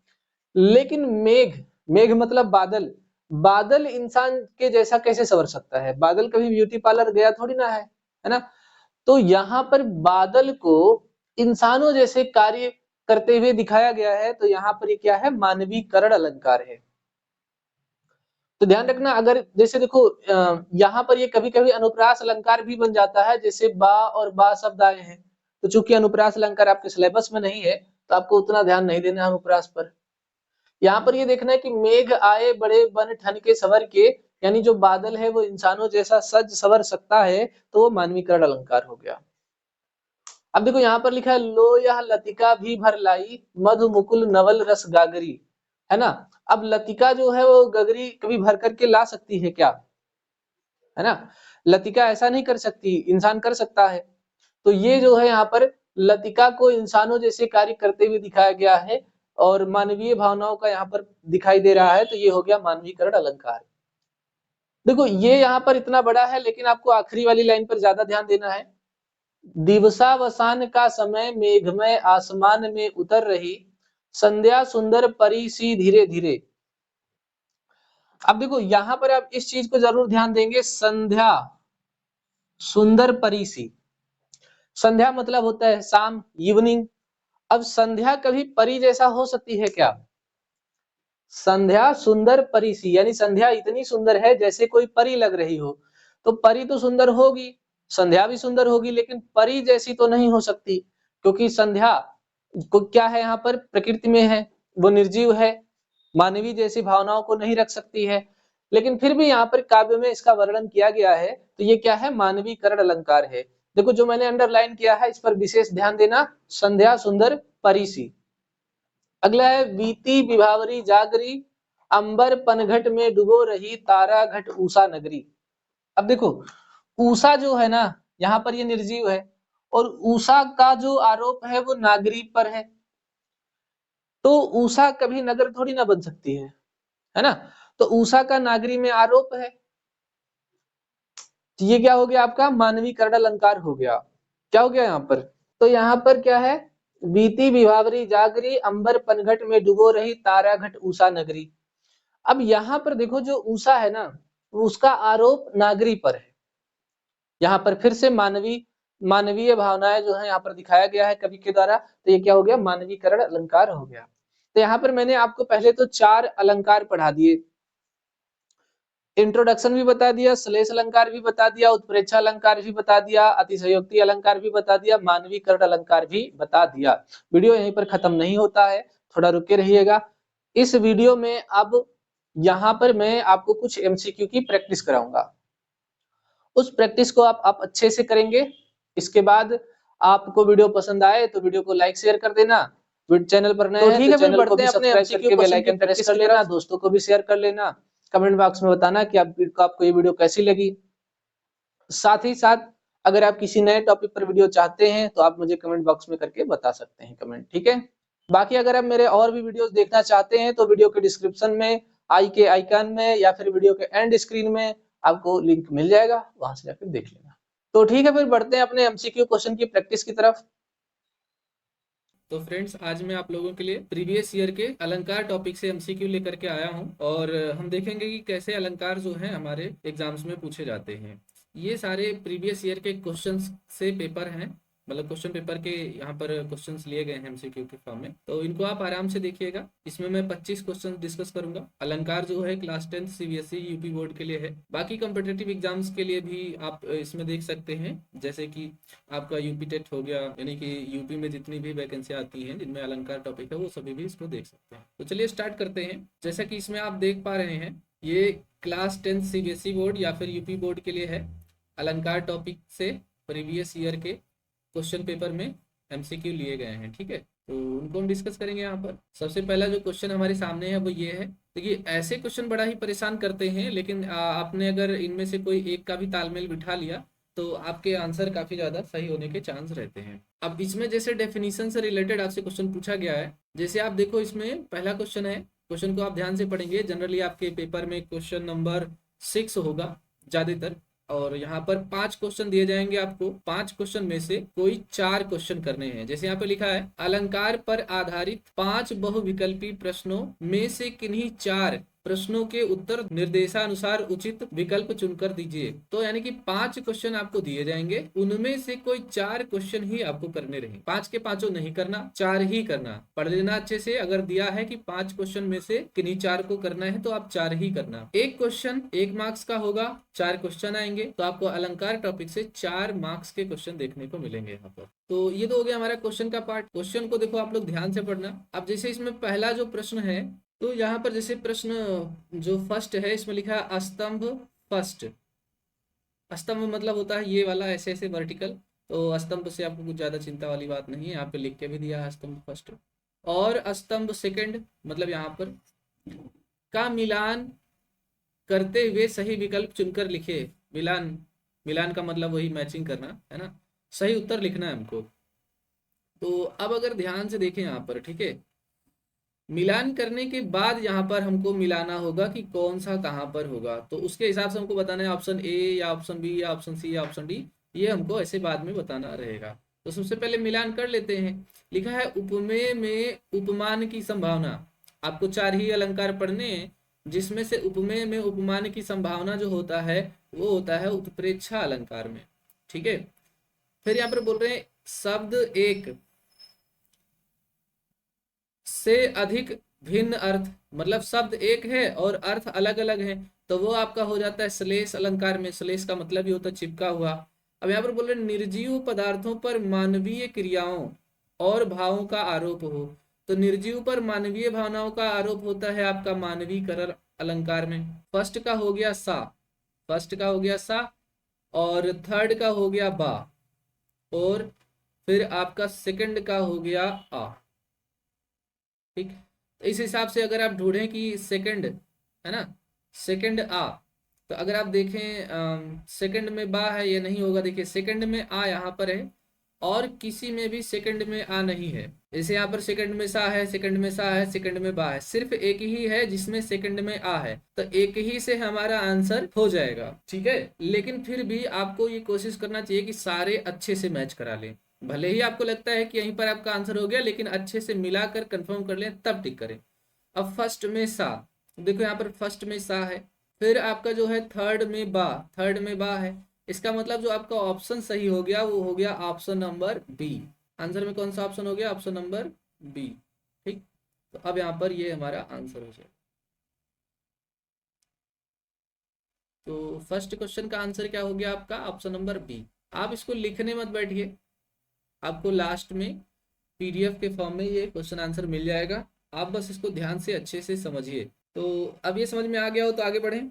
लेकिन मेघ, मेघ मतलब बादल, बादल इंसान के जैसा कैसे सवर सकता है? बादल कभी ब्यूटी पार्लर गया थोड़ी ना है ना। तो यहाँ पर बादल को इंसानों जैसे कार्य करते हुए दिखाया गया है, तो यहाँ पर ये क्या है, मानवीकरण अलंकार है। तो ध्यान रखना, अगर जैसे देखो यहाँ पर ये कभी कभी अनुप्रास अलंकार भी बन जाता है, जैसे बा और बा शब्द आए हैं, तो चूंकि अनुप्रास अलंकार आपके सिलेबस में नहीं है, तो आपको उतना ध्यान नहीं देना है अनुप्रास पर। यहाँ पर ये देखना है कि मेघ आए बड़े बन ठन के सवर के, यानी जो बादल है वो इंसानों जैसा सज सवर सकता है, तो वो मानवीकरण अलंकार हो गया। अब देखो यहाँ पर लिखा है, लो यह लतिका भी भर लाई, मधु मुकुल नवल रस गागरी, है ना। अब लतिका जो है वो गगरी कभी भर करके ला सकती है क्या? है ना, लतिका ऐसा नहीं कर सकती, इंसान कर सकता है। तो ये जो है यहाँ पर लतिका को इंसानों जैसे कार्य करते हुए दिखाया गया है, और मानवीय भावनाओं का यहाँ पर दिखाई दे रहा है, तो ये हो गया मानवीकरण अलंकार। देखो ये यहाँ पर इतना बड़ा है, लेकिन आपको आखिरी वाली लाइन पर ज्यादा ध्यान देना है। दिवसावसान का समय मेघमय आसमान में उतर रही, संध्या सुंदर परी सी धीरे धीरे। अब देखो यहाँ पर आप इस चीज को जरूर ध्यान देंगे, संध्या सुंदर परी सी। संध्या मतलब होता है शाम, इवनिंग। अब संध्या कभी परी जैसा हो सकती है क्या? संध्या सुंदर परी सी, यानी संध्या इतनी सुंदर है जैसे कोई परी लग रही हो। तो परी तो सुंदर होगी, संध्या भी सुंदर होगी, लेकिन परी जैसी तो नहीं हो सकती, क्योंकि संध्या को क्या है, यहाँ पर प्रकृति में है, वो निर्जीव है, मानवीय जैसी भावनाओं को नहीं रख सकती है। लेकिन फिर भी यहाँ पर काव्य में इसका वर्णन किया गया है, तो ये क्या है, मानवीकरण अलंकार है। देखो जो मैंने अंडरलाइन किया है, इस पर विशेष ध्यान देना, संध्या सुंदर परी सी। अगला है, बीती विभावरी जागरी, अंबर पनघट में डुबो रही, तारा घट उषा नगरी। अब देखो उषा जो है ना, यहाँ पर ये निर्जीव है, और उषा का जो आरोप है वो नागरी पर है। तो उषा कभी नगर थोड़ी ना बन सकती है ना। तो उषा का नागरी में आरोप है, तो ये क्या हो गया, आपका मानवीकरण अलंकार हो गया। क्या हो गया यहाँ पर? तो यहाँ पर क्या है, बीती विभावरी जागरी, अंबर पनघट में डुबो रही, तारा घट उषा नगरी। अब यहाँ पर देखो जो उषा है ना, उसका आरोप नागरी पर है। यहाँ पर फिर से मानवीय भावनाएं जो है यहाँ पर दिखाया गया है कवि के द्वारा, तो ये क्या हो गया, मानवीकरण अलंकार हो गया। तो यहाँ पर मैंने आपको पहले तो 4 अलंकार पढ़ा दिए, इंट्रोडक्शन भी बता दिया, श्लेष अलंकार भी बता दिया, उत्प्रेक्षा अलंकार भी बता दिया, अतिशयोक्ति अलंकार भी बता दिया, मानवीकरण अलंकार भी बता दिया। वीडियो यहीं पर खत्म नहीं होता है, थोड़ा रुके रहिएगा। इस वीडियो में अब यहाँ पर मैं आपको कुछ एमसीक्यू की प्रैक्टिस कराऊंगा, उस प्रैक्टिस को आप अच्छे से करेंगे। इसके बाद आपको वीडियो पसंद आए तो वीडियो को लाइक शेयर कर देना, चैनल पर नए हैं तो चैनल को भी सब्सक्राइब करके बेल आइकन प्रेस कर लेना, दोस्तों को भी शेयर कर लेना। कमेंट बॉक्स में बताना कि आपको ये वीडियो कैसी लगी। साथ ही साथ अगर आप किसी नए टॉपिक पर वीडियो चाहते हैं तो आप मुझे कमेंट बॉक्स में करके बता सकते हैं कमेंट, ठीक है। बाकी अगर आप मेरे और भी वीडियोस देखना चाहते हैं तो वीडियो के डिस्क्रिप्शन में, आई के आइकन में, या फिर वीडियो के एंड स्क्रीन में आपको लिंक मिल जाएगा, वहां से जाकर देख लेना। तो ठीक है, फिर बढ़ते हैं अपने एमसीक्यू क्वेश्चन की प्रैक्टिस की तरफ। तो फ्रेंड्स, आज मैं आप लोगों के लिए प्रीवियस ईयर के अलंकार टॉपिक से एमसीक्यू लेकर के आया हूं, और हम देखेंगे कि कैसे अलंकार जो हैं हमारे एग्जाम्स में पूछे जाते हैं। ये सारे प्रीवियस ईयर के क्वेश्चंस से पेपर हैं, मतलब क्वेश्चन पेपर के यहाँ पर क्वेश्चंस लिए गए हैं एमसीक्यू के फॉर्म में, तो इनको आप आराम से देखिएगा। इसमें मैं 25 क्वेश्चन डिस्कस करूंगा। अलंकार जो है क्लास 10 सीबीएसई यूपी बोर्ड के लिए है, बाकी कॉम्पिटेटिव एग्जाम्स के लिए भी आप इसमें देख सकते हैं, जैसे कि आपका यूपी टेट हो गया, यानी कि यूपी में जितनी भी वैकेंसी आती हैं जिनमें अलंकार टॉपिक है वो सभी भी इसको देख सकते हैं। तो चलिए स्टार्ट करते हैं। जैसा कि इसमें आप देख पा रहे हैं, ये क्लास 10 सीबीएसई बोर्ड या फिर यूपी बोर्ड के लिए है। अलंकार टॉपिक से प्रीवियस ईयर के क्वेश्चन पेपर में एमसीक्यू लिए गए हैं, ठीक है। तो उनको हम डिस्कस करेंगे यहाँ पर। सबसे पहला जो क्वेश्चन हमारे सामने है वो ये है। देखिए ऐसे क्वेश्चन बड़ा ही परेशान करते हैं, लेकिन आपने अगर इनमें से कोई एक का भी तालमेल बिठा लिया तो आपके आंसर काफी ज्यादा सही होने के चांस रहते हैं। अब इसमें जैसे डेफिनेशन से रिलेटेड आपसे क्वेश्चन पूछा गया है, जैसे आप देखो इसमें पहला क्वेश्चन है। क्वेश्चन को आप ध्यान से पढ़ेंगे, जनरली आपके पेपर में क्वेश्चन नंबर 6 होगा ज्यादातर, और यहाँ पर 5 क्वेश्चन दिए जाएंगे आपको। 5 क्वेश्चन में से कोई 4 क्वेश्चन करने हैं। जैसे यहाँ पे लिखा है, अलंकार पर आधारित 5 बहुविकल्पी प्रश्नों में से किन्हीं 4 प्रश्नों के उत्तर निर्देशानुसार उचित विकल्प चुनकर दीजिए। तो यानी कि 5 क्वेश्चन आपको दिए जाएंगे, उनमें से कोई 4 क्वेश्चन ही आपको करने रहेंगे। 5 के 5 नहीं करना, 4 ही करना। पढ़ लेना अच्छे से। अगर दिया है कि 5 क्वेश्चन में से किन्हीं 4 को करना है तो आप 4 ही करना। एक क्वेश्चन 1 मार्क्स का होगा, 4 क्वेश्चन आएंगे, तो आपको अलंकार टॉपिक से 4 मार्क्स के क्वेश्चन देखने को मिलेंगे यहाँ पर। तो ये तो हो गया हमारा क्वेश्चन का पार्ट। क्वेश्चन को देखो आप लोग ध्यान से पढ़ना। अब जैसे इसमें पहला जो प्रश्न है, तो यहाँ पर जैसे प्रश्न जो फर्स्ट है इसमें लिखा है स्तंभ फर्स्ट। स्तंभ मतलब होता है ये वाला ऐसे ऐसे वर्टिकल। तो स्तंभ से आपको कुछ ज्यादा चिंता वाली बात नहीं है, यहाँ पे लिख के भी दिया है स्तंभ फर्स्ट। और स्तंभ सेकंड मतलब यहाँ पर का मिलान करते हुए सही विकल्प चुनकर लिखे। मिलान, मिलान का मतलब वही मैचिंग करना है ना, सही उत्तर लिखना है हमको। तो अब अगर ध्यान से देखें यहाँ पर, ठीक है, मिलान करने के बाद यहाँ पर हमको मिलाना होगा कि कौन सा कहाँ पर होगा। तो उसके हिसाब से हमको बताना है ऑप्शन ए या ऑप्शन बी या ऑप्शन सी या ऑप्शन डी, ये हमको ऐसे बाद में बताना रहेगा। तो सबसे पहले मिलान कर लेते हैं। लिखा है उपमेय में उपमान की संभावना। आपको 4 ही अलंकार पढ़ने हैं, जिसमें से उपमेय में उपमान की संभावना जो होता है वो होता है उत्प्रेक्षा अलंकार में, ठीक है। फिर यहाँ पर बोल रहे हैं शब्द एक से अधिक भिन्न अर्थ, मतलब शब्द एक है और अर्थ अलग अलग है, तो वो आपका हो जाता है श्लेष अलंकार में। श्लेष का मतलब ही होता है चिपका हुआ। अब यहाँ पर बोल रहे निर्जीव पदार्थों पर मानवीय क्रियाओं और भावों का आरोप हो। तो निर्जीव पर मानवीय भावनाओं का आरोप होता है आपका मानवीकरण अलंकार में। फर्स्ट का हो गया सा, फर्स्ट का हो गया सा, और थर्ड का हो गया बा, और फिर आपका सेकंड का हो गया आ, ठीक। तो इस हिसाब से अगर आप ढूंढें कि सेकंड है ना, सेकंड आ, तो अगर आप देखें सेकंड में बा है, ये नहीं होगा। देखिए सेकंड में आ यहाँ पर है, और किसी में भी सेकंड में आ नहीं है। जैसे यहाँ पर सेकंड में सा है, सेकंड में सा है, सेकंड में बा है, सिर्फ एक ही है जिसमें सेकंड में आ है, तो एक ही से हमारा आंसर हो जाएगा, ठीक है। लेकिन फिर भी आपको ये कोशिश करना चाहिए कि सारे अच्छे से मैच करा लें। भले ही आपको लगता है कि यहीं पर आपका आंसर हो गया, लेकिन अच्छे से मिलाकर कंफर्म कर लें तब टिक करें। अब फर्स्ट में सा, देखो यहाँ पर फर्स्ट में सा है, फिर आपका जो है थर्ड में बा, थर्ड में बा है। इसका मतलब जो आपका ऑप्शन सही हो गया वो हो गया ऑप्शन नंबर बी। आंसर में कौन सा ऑप्शन हो गया? ऑप्शन नंबर बी, ठीक। तो अब यहाँ पर ये हमारा आंसर हो जाएगा। तो फर्स्ट क्वेश्चन का आंसर क्या हो गया आपका? Option number B. आप इसको लिखने मत बैठिए, आपको लास्ट में पीडीएफ के फॉर्म में ये क्वेश्चन आंसर मिल जाएगा। आप बस इसको ध्यान से अच्छे से समझिए। तो अब ये समझ में आ गया हो तो आगे बढ़ें।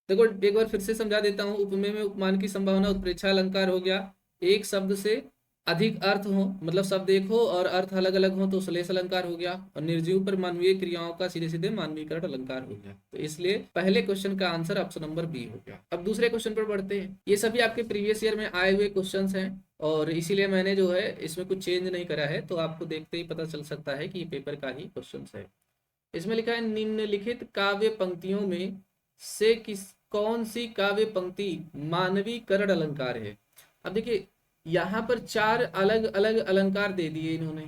देखो एक बार फिर से समझा देता हूँ। उपमेय में उपमान की संभावना उत्प्रेक्षा अलंकार हो गया। एक शब्द से अधिक अर्थ हो, मतलब शब्द एक हो और अर्थ अलग अलग हो तो श्लेष अलंकार हो गया। और निर्जीव पर मानवीय क्रियाओं का सीधे सीधे मानवीकरण अलंकार हो गया। तो इसलिए पहले क्वेश्चन का आंसर ऑप्शन नंबर बी हो गया। अब दूसरे क्वेश्चन पर बढ़ते हैं। ये सभी आपके प्रीवियस ईयर में आए हुए क्वेश्चन हैं और इसीलिए मैंने जो है इसमें कुछ चेंज नहीं करा है, तो आपको देखते ही पता चल सकता है कि ये पेपर का ही क्वेश्चन है। इसमें लिखा है निम्नलिखित काव्य पंक्तियों में से कौन सी काव्य पंक्ति मानवीकरण अलंकार है। अब देखिए यहाँ पर 4 अलग अलग अलंकार दे दिए इन्होंने,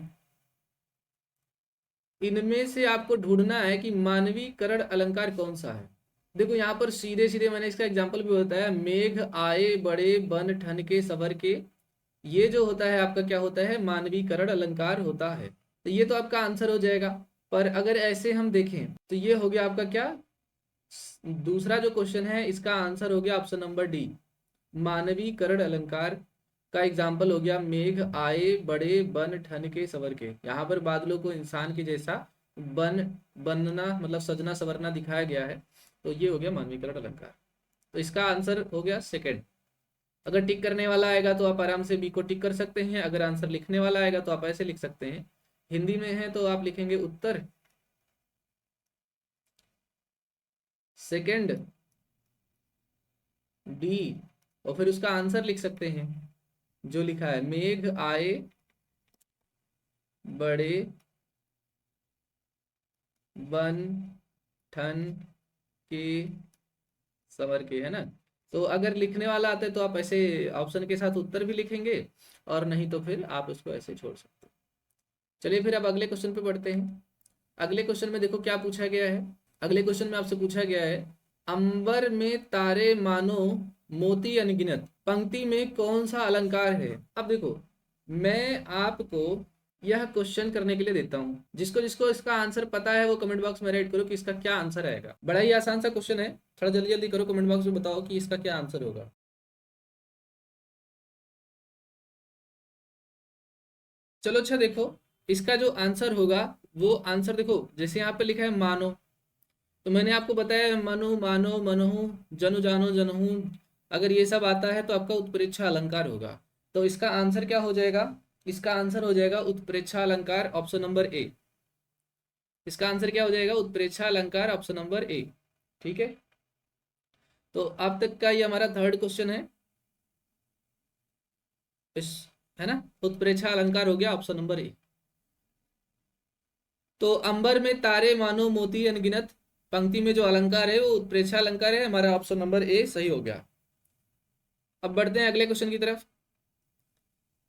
इनमें से आपको ढूंढना है कि मानवीकरण अलंकार कौन सा है। देखो यहाँ पर सीधे सीधे मैंने इसका एग्जांपल भी बताया, मेघ आए बड़े बन ठन के सबर के, ये जो होता है आपका क्या होता है? मानवीकरण अलंकार होता है। तो ये तो आपका आंसर हो जाएगा। पर अगर ऐसे हम देखें तो ये हो गया आपका क्या? दूसरा जो क्वेश्चन है इसका आंसर हो गया ऑप्शन नंबर डी। मानवीकरण अलंकार का एग्जाम्पल हो गया मेघ आए बड़े बन ठन के सवर के। यहाँ पर बादलों को इंसान के जैसा बनना मतलब सजना सवरना दिखाया गया है। तो ये हो गया मानवीकरण अलंकार। तो इसका आंसर हो गया सेकंड। अगर टिक करने वाला आएगा तो आप आराम से बी को टिक कर सकते हैं, अगर आंसर लिखने वाला आएगा तो आप ऐसे लिख सकते हैं। हिंदी में है तो आप लिखेंगे उत्तर सेकंड डी, और फिर उसका आंसर लिख सकते हैं जो लिखा है, मेघ आए बड़े बन ठन के सवर के, है ना। तो अगर लिखने वाला आता है तो आप ऐसे ऑप्शन के साथ उत्तर भी लिखेंगे, और नहीं तो फिर आप उसको ऐसे छोड़ सकते हैं। चलिए फिर अब अगले क्वेश्चन पे बढ़ते हैं। अगले क्वेश्चन में देखो क्या पूछा गया है। अगले क्वेश्चन में आपसे पूछा गया है, अंबर में तारे मानो मोती अनगिनत, पंक्ति में कौन सा अलंकार है। अब देखो, मैं आपको यह क्वेश्चन करने के लिए देता हूँ, जिसको जिसको इसका आंसर पता है वो कमेंट बॉक्स में राइट करो कि इसका क्या आंसर आएगा। बड़ा ही आसान सा क्वेश्चन है, थोड़ा जल्दी जल्दी करो, कमेंट बॉक्स में बताओ कि इसका क्या आंसर होगा। चलो अच्छा देखो, इसका जो आंसर होगा वो आंसर देखो, जैसे यहाँ पे लिखा है मानो, तो मैंने आपको बताया मनु मानो मनहु जनु जानो जनहु, अगर ये सब आता है तो आपका उत्प्रेक्षा अलंकार होगा। तो इसका आंसर क्या हो जाएगा, इसका आंसर हो जाएगा उत्प्रेक्षा अलंकार, ऑप्शन नंबर ए। इसका आंसर क्या हो जाएगा, उत्प्रेक्षा अलंकार, ऑप्शन नंबर ए। ठीक है, तो अब तक का ये हमारा थर्ड क्वेश्चन है इस, है ना। उत्प्रेक्षा अलंकार हो गया ऑप्शन नंबर ए। तो अंबर में तारे मानो मोती अनगिनत, पंक्ति में जो अलंकार है वो उत्प्रेक्षा अलंकार है, हमारा ऑप्शन नंबर ए सही हो गया। अब बढ़ते हैं अगले क्वेश्चन की तरफ।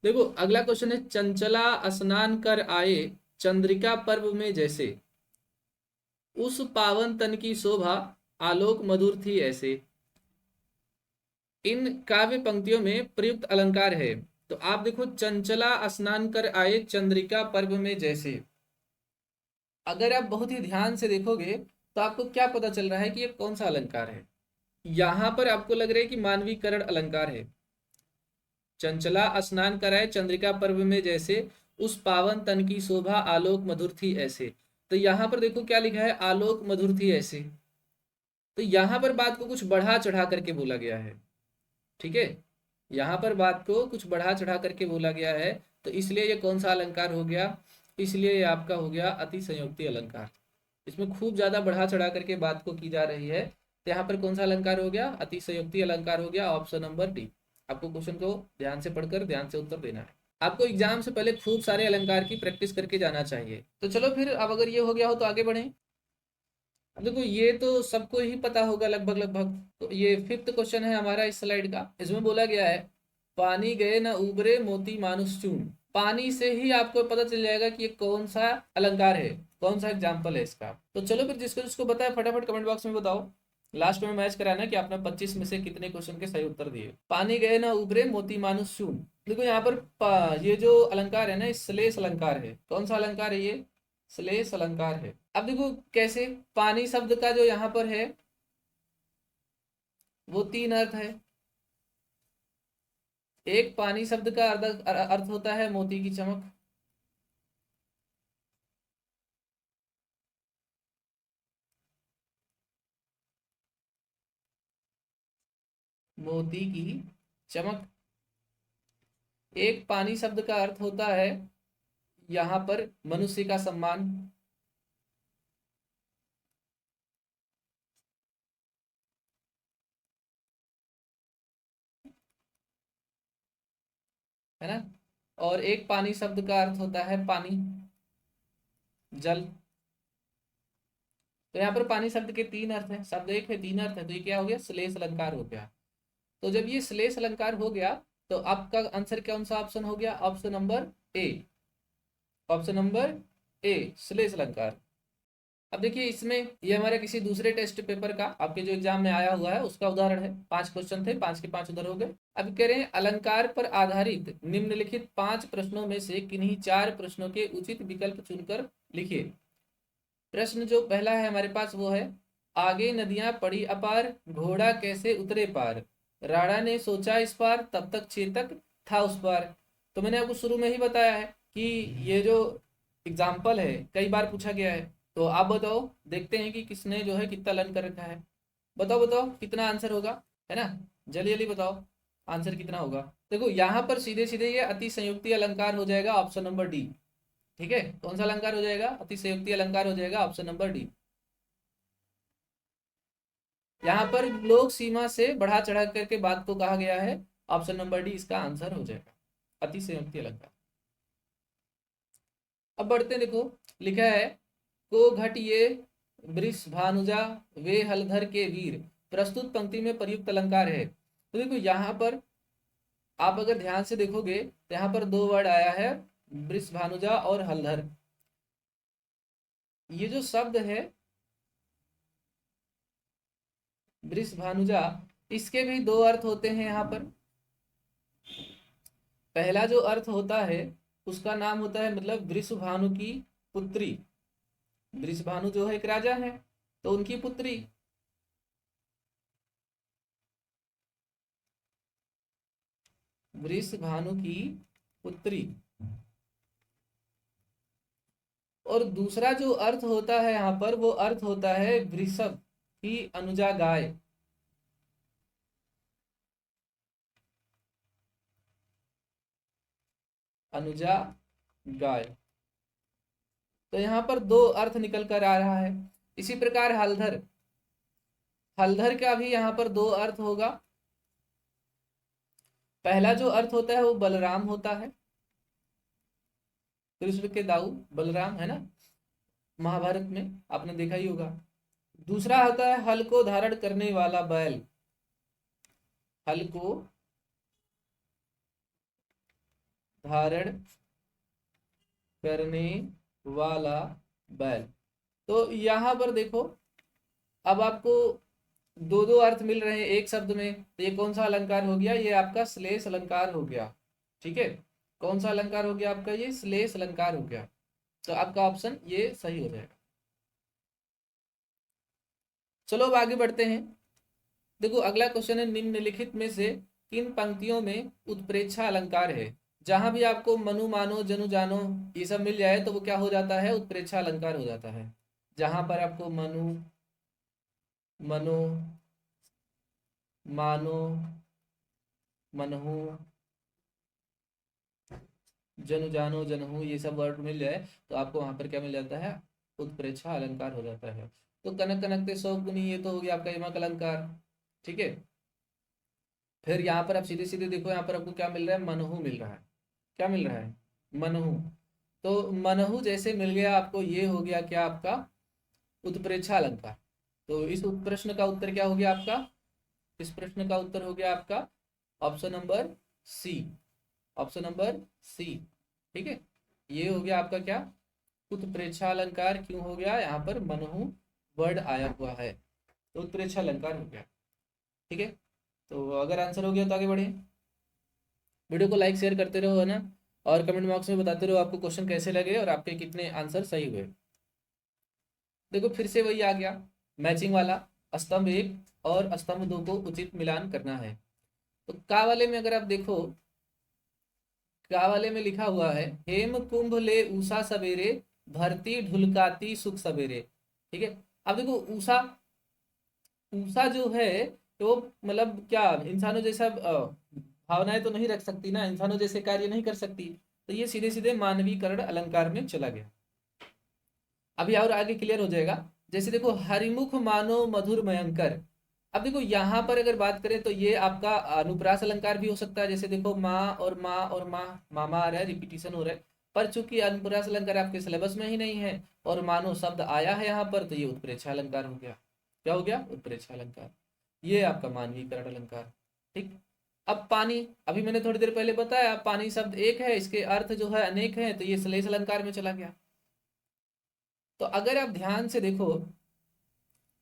देखो अगला क्वेश्चन है, चंचला स्नान कर आए चंद्रिका पर्व में जैसे, उस पावन तन की शोभा आलोक मधुर थी ऐसे। इन काव्य पंक्तियों में प्रयुक्त अलंकार है। तो आप देखो, चंचला स्नान कर आए चंद्रिका पर्व में जैसे, अगर आप बहुत ही ध्यान से देखोगे तो आपको क्या पता चल रहा है कि ये कौन सा अलंकार है। यहां पर आपको लग रहा है कि मानवीकरण अलंकार है। चंचला स्नान कराए चंद्रिका पर्व में जैसे, उस पावन तन की शोभा आलोक मधुर थी ऐसे। तो यहां पर देखो क्या लिखा है, आलोक मधुर थी ऐसे। तो यहां पर बात को कुछ बढ़ा चढ़ा करके बोला गया है। ठीक है, यहाँ पर बात को कुछ बढ़ा चढ़ा करके बोला गया है, तो इसलिए ये कौन सा अलंकार हो गया, इसलिए ये आपका हो गया अतिशयोक्ति अलंकार। इसमें खूब ज्यादा बढ़ा चढ़ा करके बात को की जा रही है, तो यहाँ पर कौन सा अलंकार हो गया, अतिशयोक्ति अलंकार हो गया, ऑप्शन नंबर डी। आपको क्वेश्चन को ध्यान से पढ़कर ध्यान से उत्तर देना है। आपको एग्जाम से पहले खूब सारे अलंकार की प्रैक्टिस करके जाना चाहिए। तो चलो फिर, अब अगर ये हो गया हो तो आगे बढ़े। अब देखो ये तो सबको ही पता होगा लगभग लगभग। तो ये फिफ्थ क्वेश्चन है हमारा इस स्लाइड का। इसमें बोला गया है, पानी गए न उबरे मोती मानुष चून। पानी से ही आपको पता चल जाएगा कि ये कौन सा अलंकार है, कौन सा एग्जाम्पल है इसका। तो चलो फिर, जिसको जिसको बताया फटाफट कमेंट बॉक्स में बताओ। लास्ट में मैच कराना कि आपने 25 में से कितने क्वेश्चन के सही उत्तर दिए। पानी गए न उबरे मोती मानुष चून। देखो यहाँ पर ये जो अलंकार है ना, श्लेष अलंकार है। कौन सा अलंकार है ये, श्लेष अलंकार है। अब देखो कैसे, पानी शब्द का जो यहाँ पर है वो तीन अर्थ है। एक, पानी शब्द का अर्थ होता है मोती की चमक। मोती की चमक। एक पानी शब्द का अर्थ होता है यहाँ पर मनुष्य का सम्मान। है ना, और एक पानी शब्द का अर्थ होता है पानी, जल। तो यहाँ पर पानी शब्द के तीन अर्थ हैं, शब्द एक है, तीन अर्थ है, तो ये क्या हो गया, श्लेष अलंकार हो गया। तो जब ये श्लेष अलंकार हो गया तो आपका आंसर कौन सा ऑप्शन हो गया, option number A. Option number A, श्लेष अलंकार। अब देखिए इसमें, ये हमारे किसी दूसरे टेस्ट पेपर का आपके जो एग्जाम में आया हुआ है उसका उदाहरण है। 5 क्वेश्चन थे, 5 के 5 उधर हो गए। अब कह रहे हैं, अलंकार पर आधारित निम्नलिखित 5 प्रश्नों में से किन्हीं 4 प्रश्नों के उचित विकल्प चुनकर लिखिए। प्रश्न जो पहला है हमारे पास वो है, आगे नदियां पड़ी अपार, घोड़ा कैसे उतरे पार, राणा ने सोचा इस पार, तब तक चेतक था उस पार। तो मैंने आपको शुरू में ही बताया है कि ये जो एग्जाम्पल है कई बार पूछा गया है। तो आप बताओ, देखते हैं कि किसने जो है कितना लर्न कर रखा है। बताओ बताओ कितना आंसर होगा, है ना, जल्दी जल्दी बताओ आंसर कितना होगा। देखो यहाँ पर सीधे सीधे ये अतिसंयुक्ति अलंकार हो जाएगा, ऑप्शन नंबर डी। ठीक है, कौन सा अलंकार हो जाएगा, अतिसंयुक्ति अलंकार हो जाएगा, ऑप्शन नंबर डी। यहाँ पर लोक सीमा से बढ़ा चढ़ा करके बात को कहा गया है, ऑप्शन नंबर डी इसका आंसर हो जाएगा, अतिसंयुक्ति अलंकार। अब बढ़ते हैं, देखो लिखा है, को घट ये वृष भानुजा वे हलधर के वीर, प्रस्तुत पंक्ति में प्रयुक्त अलंकार है। तो देखो यहाँ पर आप अगर ध्यान से देखोगे तो यहाँ पर दो वर्ड आया है, वृष भानुजा और हलधर। ये जो शब्द है वृष भानुजा, इसके भी दो अर्थ होते हैं यहाँ पर। पहला जो अर्थ होता है उसका नाम होता है मतलब वृषभानु की पुत्री। वृषभानु जो है एक राजा है, तो उनकी पुत्री। वृषभानु की पुत्री। और दूसरा जो अर्थ होता है यहाँ पर, वो अर्थ होता है वृषभ की अनुजा गाय। अनुजा गाय। तो यहाँ पर दो अर्थ निकल कर आ रहा है। इसी प्रकार हलधर, हलधर का भी यहाँ पर दो अर्थ होगा। पहला जो अर्थ होता है वो बलराम होता है, कृष्ण के दाऊ बलराम, है ना, महाभारत में आपने देखा ही होगा। दूसरा होता है हल को धारण करने वाला बैल, हल को धारण करने वाला बैल। तो यहाँ पर देखो, अब आपको दो दो अर्थ मिल रहे हैं एक शब्द में, तो ये कौन सा अलंकार हो गया, ये आपका श्लेष अलंकार हो गया। ठीक है, कौन सा अलंकार हो गया आपका, ये श्लेष अलंकार हो गया। तो आपका ऑप्शन ये सही हो जाएगा। चलो अब आगे बढ़ते हैं। देखो अगला क्वेश्चन है, निम्नलिखित में से किन पंक्तियों में उत्प्रेक्षा अलंकार है। जहां भी आपको मनु मानो जनु जानो ये सब मिल जाए तो वो क्या हो जाता है, उत्प्रेक्षा अलंकार हो जाता है। जहां पर आपको मनु मनो मानो मनहु जनु जानो जनहु ये सब वर्ड मिल जाए तो आपको वहां पर क्या मिल जाता है, उत्प्रेक्षा अलंकार हो जाता है। तो कनक कनकते सौ गुनी, ये तो हो गया आपका यमक अलंकार। ठीक है, फिर यहाँ पर आप सीधे सीधे देखो, यहाँ पर आपको क्या मिल रहा है, मनहु मिल रहा है। क्या मिल रहा है, मनहु। तो मनहु जैसे मिल गया आपको, ये हो गया क्या आपका उत्प्रेक्षा अलंकार। तो इस प्रश्न का उत्तर क्या हो गया आपका, इस प्रश्न का उत्तर हो गया आपका option number C, option number C. ठीक है, ये हो गया आपका क्या, उत्प्रेक्षा अलंकार। क्यों हो गया, यहाँ पर मनहु वर्ड आया हुआ है, तो उत्प्रेक्षा अलंकार हो गया। ठीक है, तो अगर आंसर हो गया तो आगे बढ़े। वीडियो को लाइक शेयर करते रहो, है ना, और कमेंट बॉक्स में बताते रहो आपको क्वेश्चन कैसे लगे और आपके कितने आंसर सही हुए। देखो फिर से वही आ गया मैचिंग वाला, स्तंभ 1 और स्तंभ 2 को उचित मिलान करना है। तो का वाले में अगर आप देखो, का वाले में लिखा हुआ है, हेम कुंभ ले उषा सवेरे भरती ढुलकाती सुख सवेरे। ठीक है, अब देखो उषा, उषा जो है तो मतलब क्या इंसानों जैसा भावनाएं तो नहीं रख सकती ना, इंसानों जैसे कार्य नहीं कर सकती, तो ये सीधे सीधे मानवीकरण अलंकार में चला गया। अभी और आगे क्लियर हो जाएगा। जैसे देखो हरिमुख मानो मधुर मयंकर। अब देखो यहाँ पर अगर बात करें तो ये आपका अनुप्रास अलंकार भी हो सकता है। जैसे देखो माँ और माँ और माँ, मामा आ रहा है, रिपीटिशन हो रहा है, पर चूंकि अनुप्रास अलंकार आपके सिलेबस में ही नहीं है और मानो शब्द आया है यहाँ पर, तो ये उत्प्रेक्षा अलंकार हो गया। क्या हो गया, उत्प्रेक्षा अलंकार। ये आपका मानवीकरण अलंकार। ठीक, अब पानी, अभी मैंने थोड़ी देर पहले बताया पानी शब्द एक है, इसके अर्थ जो है अनेक है, तो ये श्लेष अलंकार में चला गया। तो अगर आप ध्यान से देखो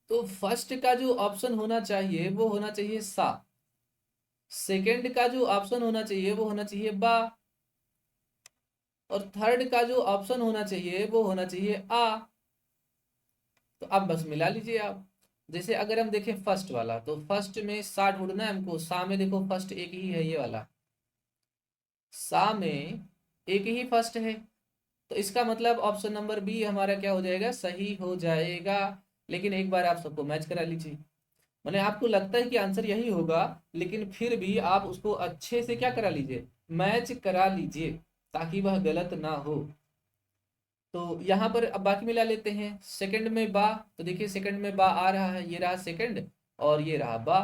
तो फर्स्ट का जो ऑप्शन होना चाहिए वो होना चाहिए सा, सेकंड का जो ऑप्शन होना चाहिए वो होना चाहिए बा, और थर्ड का जो ऑप्शन होना चाहिए वो होना चाहिए आ। तो अब बस मिला लीजिए आप। जैसे अगर हम देखें फर्स्ट वाला, तो फर्स्ट में सा ढूंढना है हमको। सा में देखो फर्स्ट एक ही है, ये वाला सा में एक ही फर्स्ट है, तो इसका मतलब ऑप्शन नंबर बी हमारा क्या हो जाएगा, सही हो जाएगा। लेकिन एक बार आप सबको मैच करा लीजिए। मैंने आपको लगता है कि आंसर यही होगा, लेकिन फिर भी आप उसको अच्छे से क्या करा लीजिए, मैच करा लीजिए, ताकि वह गलत ना हो। तो यहाँ पर अब बाकी मिला लेते हैं। सेकंड में बा, तो देखिए सेकंड में बा आ रहा है, ये रहा सेकंड और ये रहा बा।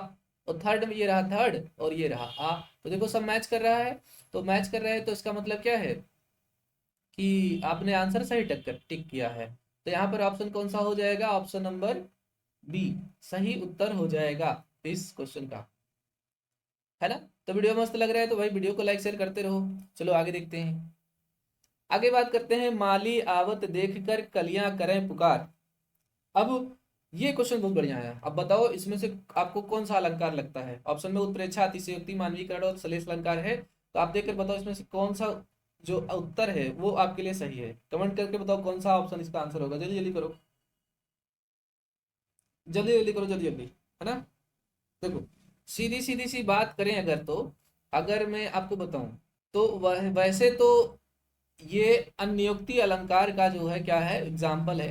और थर्ड में ये रहा थर्ड और ये रहा आ। तो देखो सब मैच कर रहा है। तो मैच कर रहा है तो इसका मतलब क्या है कि आपने आंसर सही टिक किया है। तो यहाँ पर ऑप्शन कौन सा हो जाएगा, ऑप्शन नंबर बी सही उत्तर हो जाएगा इस क्वेश्चन का, है ना। तो वीडियो मस्त लग रहा है तो भाई वीडियो को लाइक शेयर करते रहो। चलो आगे देखते हैं। आगे बात करते हैं, माली आवत देखकर कलियां करें पुकार। अब ये क्वेश्चन बहुत बढ़िया है। अब बताओ इसमें से आपको कौन सा अलंकार लगता है। ऑप्शन में उत्प्रेक्षा, अतिशयोक्ति, मानवीकरण और सलेश अलंकार है। तो आप देखकर बताओ इसमें से कौन सा जो उत्तर है वो आपके लिए सही है। कमेंट करके बताओ कौन सा ऑप्शन इसका आंसर होगा। जल्दी जल्दी करो, जल्दी जल्दी करो, जल्दी जल्दी, है ना। देखो सीधी सीधी सी बात करें अगर, तो अगर मैं आपको बताऊं तो वैसे तो ये अन्योक्ति अलंकार का जो है क्या है, एग्जाम्पल है।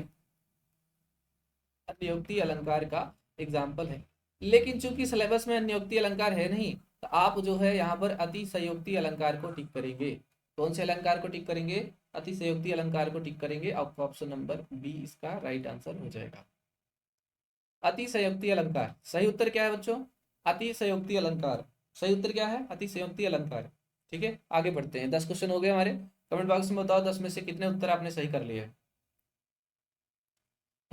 अन्योक्ति अलंकार का एग्जाम्पल है, लेकिन चूंकि सिलेबस में अन्योक्ति अलंकार है नहीं, तो आप जो है यहाँ पर अतिशयोक्ति अलंकार को टिक करेंगे। कौन से अलंकार को टिक करेंगे, अतिशयोक्ति अलंकार को टिक करेंगे। आपको ऑप्शन नंबर बी इसका राइट आंसर हो जाएगा। अतिशयोक्ति अलंकार सही उत्तर क्या है बच्चों, अतिशयोक्ति अलंकार। सही उत्तर क्या है, अतिशयोक्ति अलंकार। ठीक है आगे बढ़ते हैं। 10 क्वेश्चन हो गए हमारे। कमेंट बॉक्स में बताओ 10 में से कितने उत्तर आपने सही कर लिए,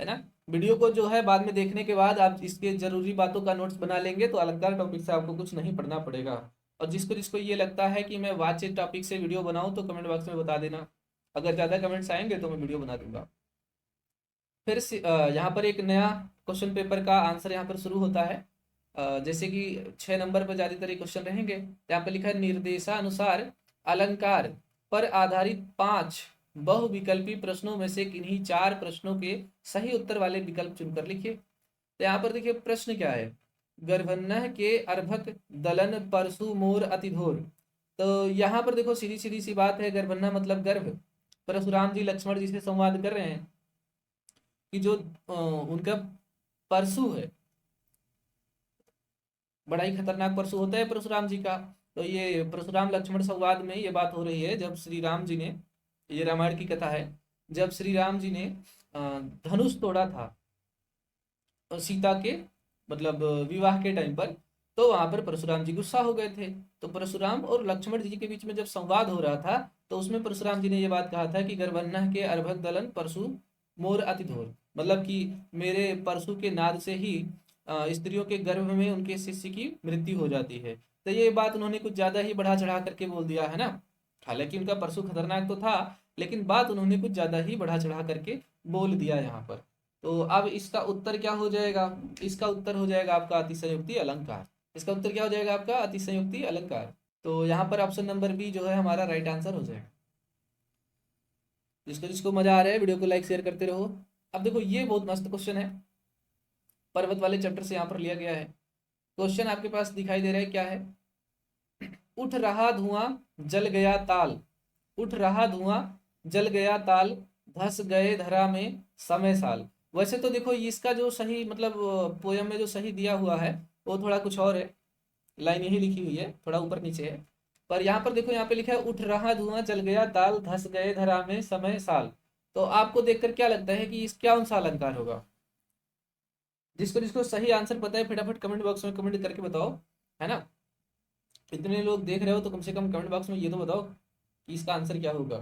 है ना। वीडियो को जो है बाद में देखने के बाद आप इसके जरूरी बातों का नोट्स बना लेंगे, तो अलंकार टॉपिक से आपको कुछ नहीं पढ़ना पड़ेगा। और जिसको जिसको ये लगता है कि मैं वाच्य टॉपिक से वीडियो बनाऊं तो कमेंट बॉक्स में बता देना। अगर ज़्यादा कमेंट्स आएंगे तो मैं वीडियो बना दूंगा। फिर यहाँ पर एक नया क्वेश्चन पेपर का आंसर यहाँ पर शुरू होता है। जैसे कि 6 नंबर पर ज़्यादातर ये क्वेश्चन रहेंगे। यहाँ पर लिखा है, निर्देशानुसार अलंकार पर आधारित 5 बहुविकल्पी प्रश्नों में से किन्हीं 4 प्रश्नों के सही उत्तर वाले विकल्प चुनकर लिखिए। तो यहाँ पर देखिए प्रश्न क्या है, गर्भन्नः के अर्भक दलन परसु मोर अतिधोर। तो यहाँ पर देखो सीधी सीधी सी बात है, गर्भन्ना मतलब गर्भ। परशुराम जी लक्ष्मण जी से संवाद कर रहे हैं कि जो उनका परशु है, बड़ा ही खतरनाक परशु होता है परशुराम जी का। तो ये परशुराम लक्ष्मण संवाद में ये बात हो रही है, जब श्री राम जी ने, ये रामायण की कथा है, जब श्री राम जी ने धनुष तोड़ा था सीता के मतलब विवाह के टाइम पर, तो वहां पर परशुराम जी गुस्सा हो गए थे। तो परशुराम और लक्ष्मण जी के बीच में जब संवाद हो रहा था, तो उसमें परशुराम जी ने ये बात कहा था कि गर्भन्नः के अर्भक दलन परशु मोर अतिधोर, मतलब कि मेरे परशु के नाद से ही स्त्रियों के गर्भ में उनके शिष्य की मृत्यु हो जाती है। तो ये बात उन्होंने कुछ ज्यादा ही बढ़ा चढ़ा करके बोल दिया, है ना। हालांकि उनका परशु खतरनाक तो था, लेकिन बात उन्होंने कुछ ज्यादा ही बढ़ा चढ़ा करके बोल दिया यहाँ पर। तो अब इसका उत्तर क्या हो जाएगा, इसका उत्तर हो जाएगा आपका अतिशयोक्ति अलंकार। इसका उत्तर क्या हो जाएगा आपका, अतिशयोक्ति अलंकार। तो यहाँ पर ऑप्शन नंबर बी जो है हमारा राइट आंसर हो जाएगा। जिसको जिसको मजा आ रहा है वीडियो को लाइक शेयर करते रहो। अब देखो ये बहुत मस्त क्वेश्चन है, पर्वत वाले चैप्टर से यहाँ पर लिया गया है। क्वेश्चन आपके पास दिखाई दे रहा है, क्या है, उठ रहा धुआं जल गया ताल, उठ रहा धुआं जल गया ताल, धस गए धरा में समय साल। वैसे तो देखो इसका जो सही मतलब पोयम में जो सही दिया हुआ है वो थोड़ा कुछ और है, लाइन यही लिखी हुई है, थोड़ा ऊपर नीचे है। पर यहाँ पर देखो, यहाँ पे लिखा है उठ रहा धुआं जल गया ताल, धस गए धरा में समय साल। तो आपको देखकर क्या लगता है कि इस कौन सा अलंकार होगा। जिसको जिसको सही आंसर पता है फटाफट कमेंट बॉक्स में कमेंट करके बताओ, है ना। इतने लोग देख रहे हो तो कम से कम कमेंट बॉक्स में ये तो बताओ कि इसका आंसर क्या होगा।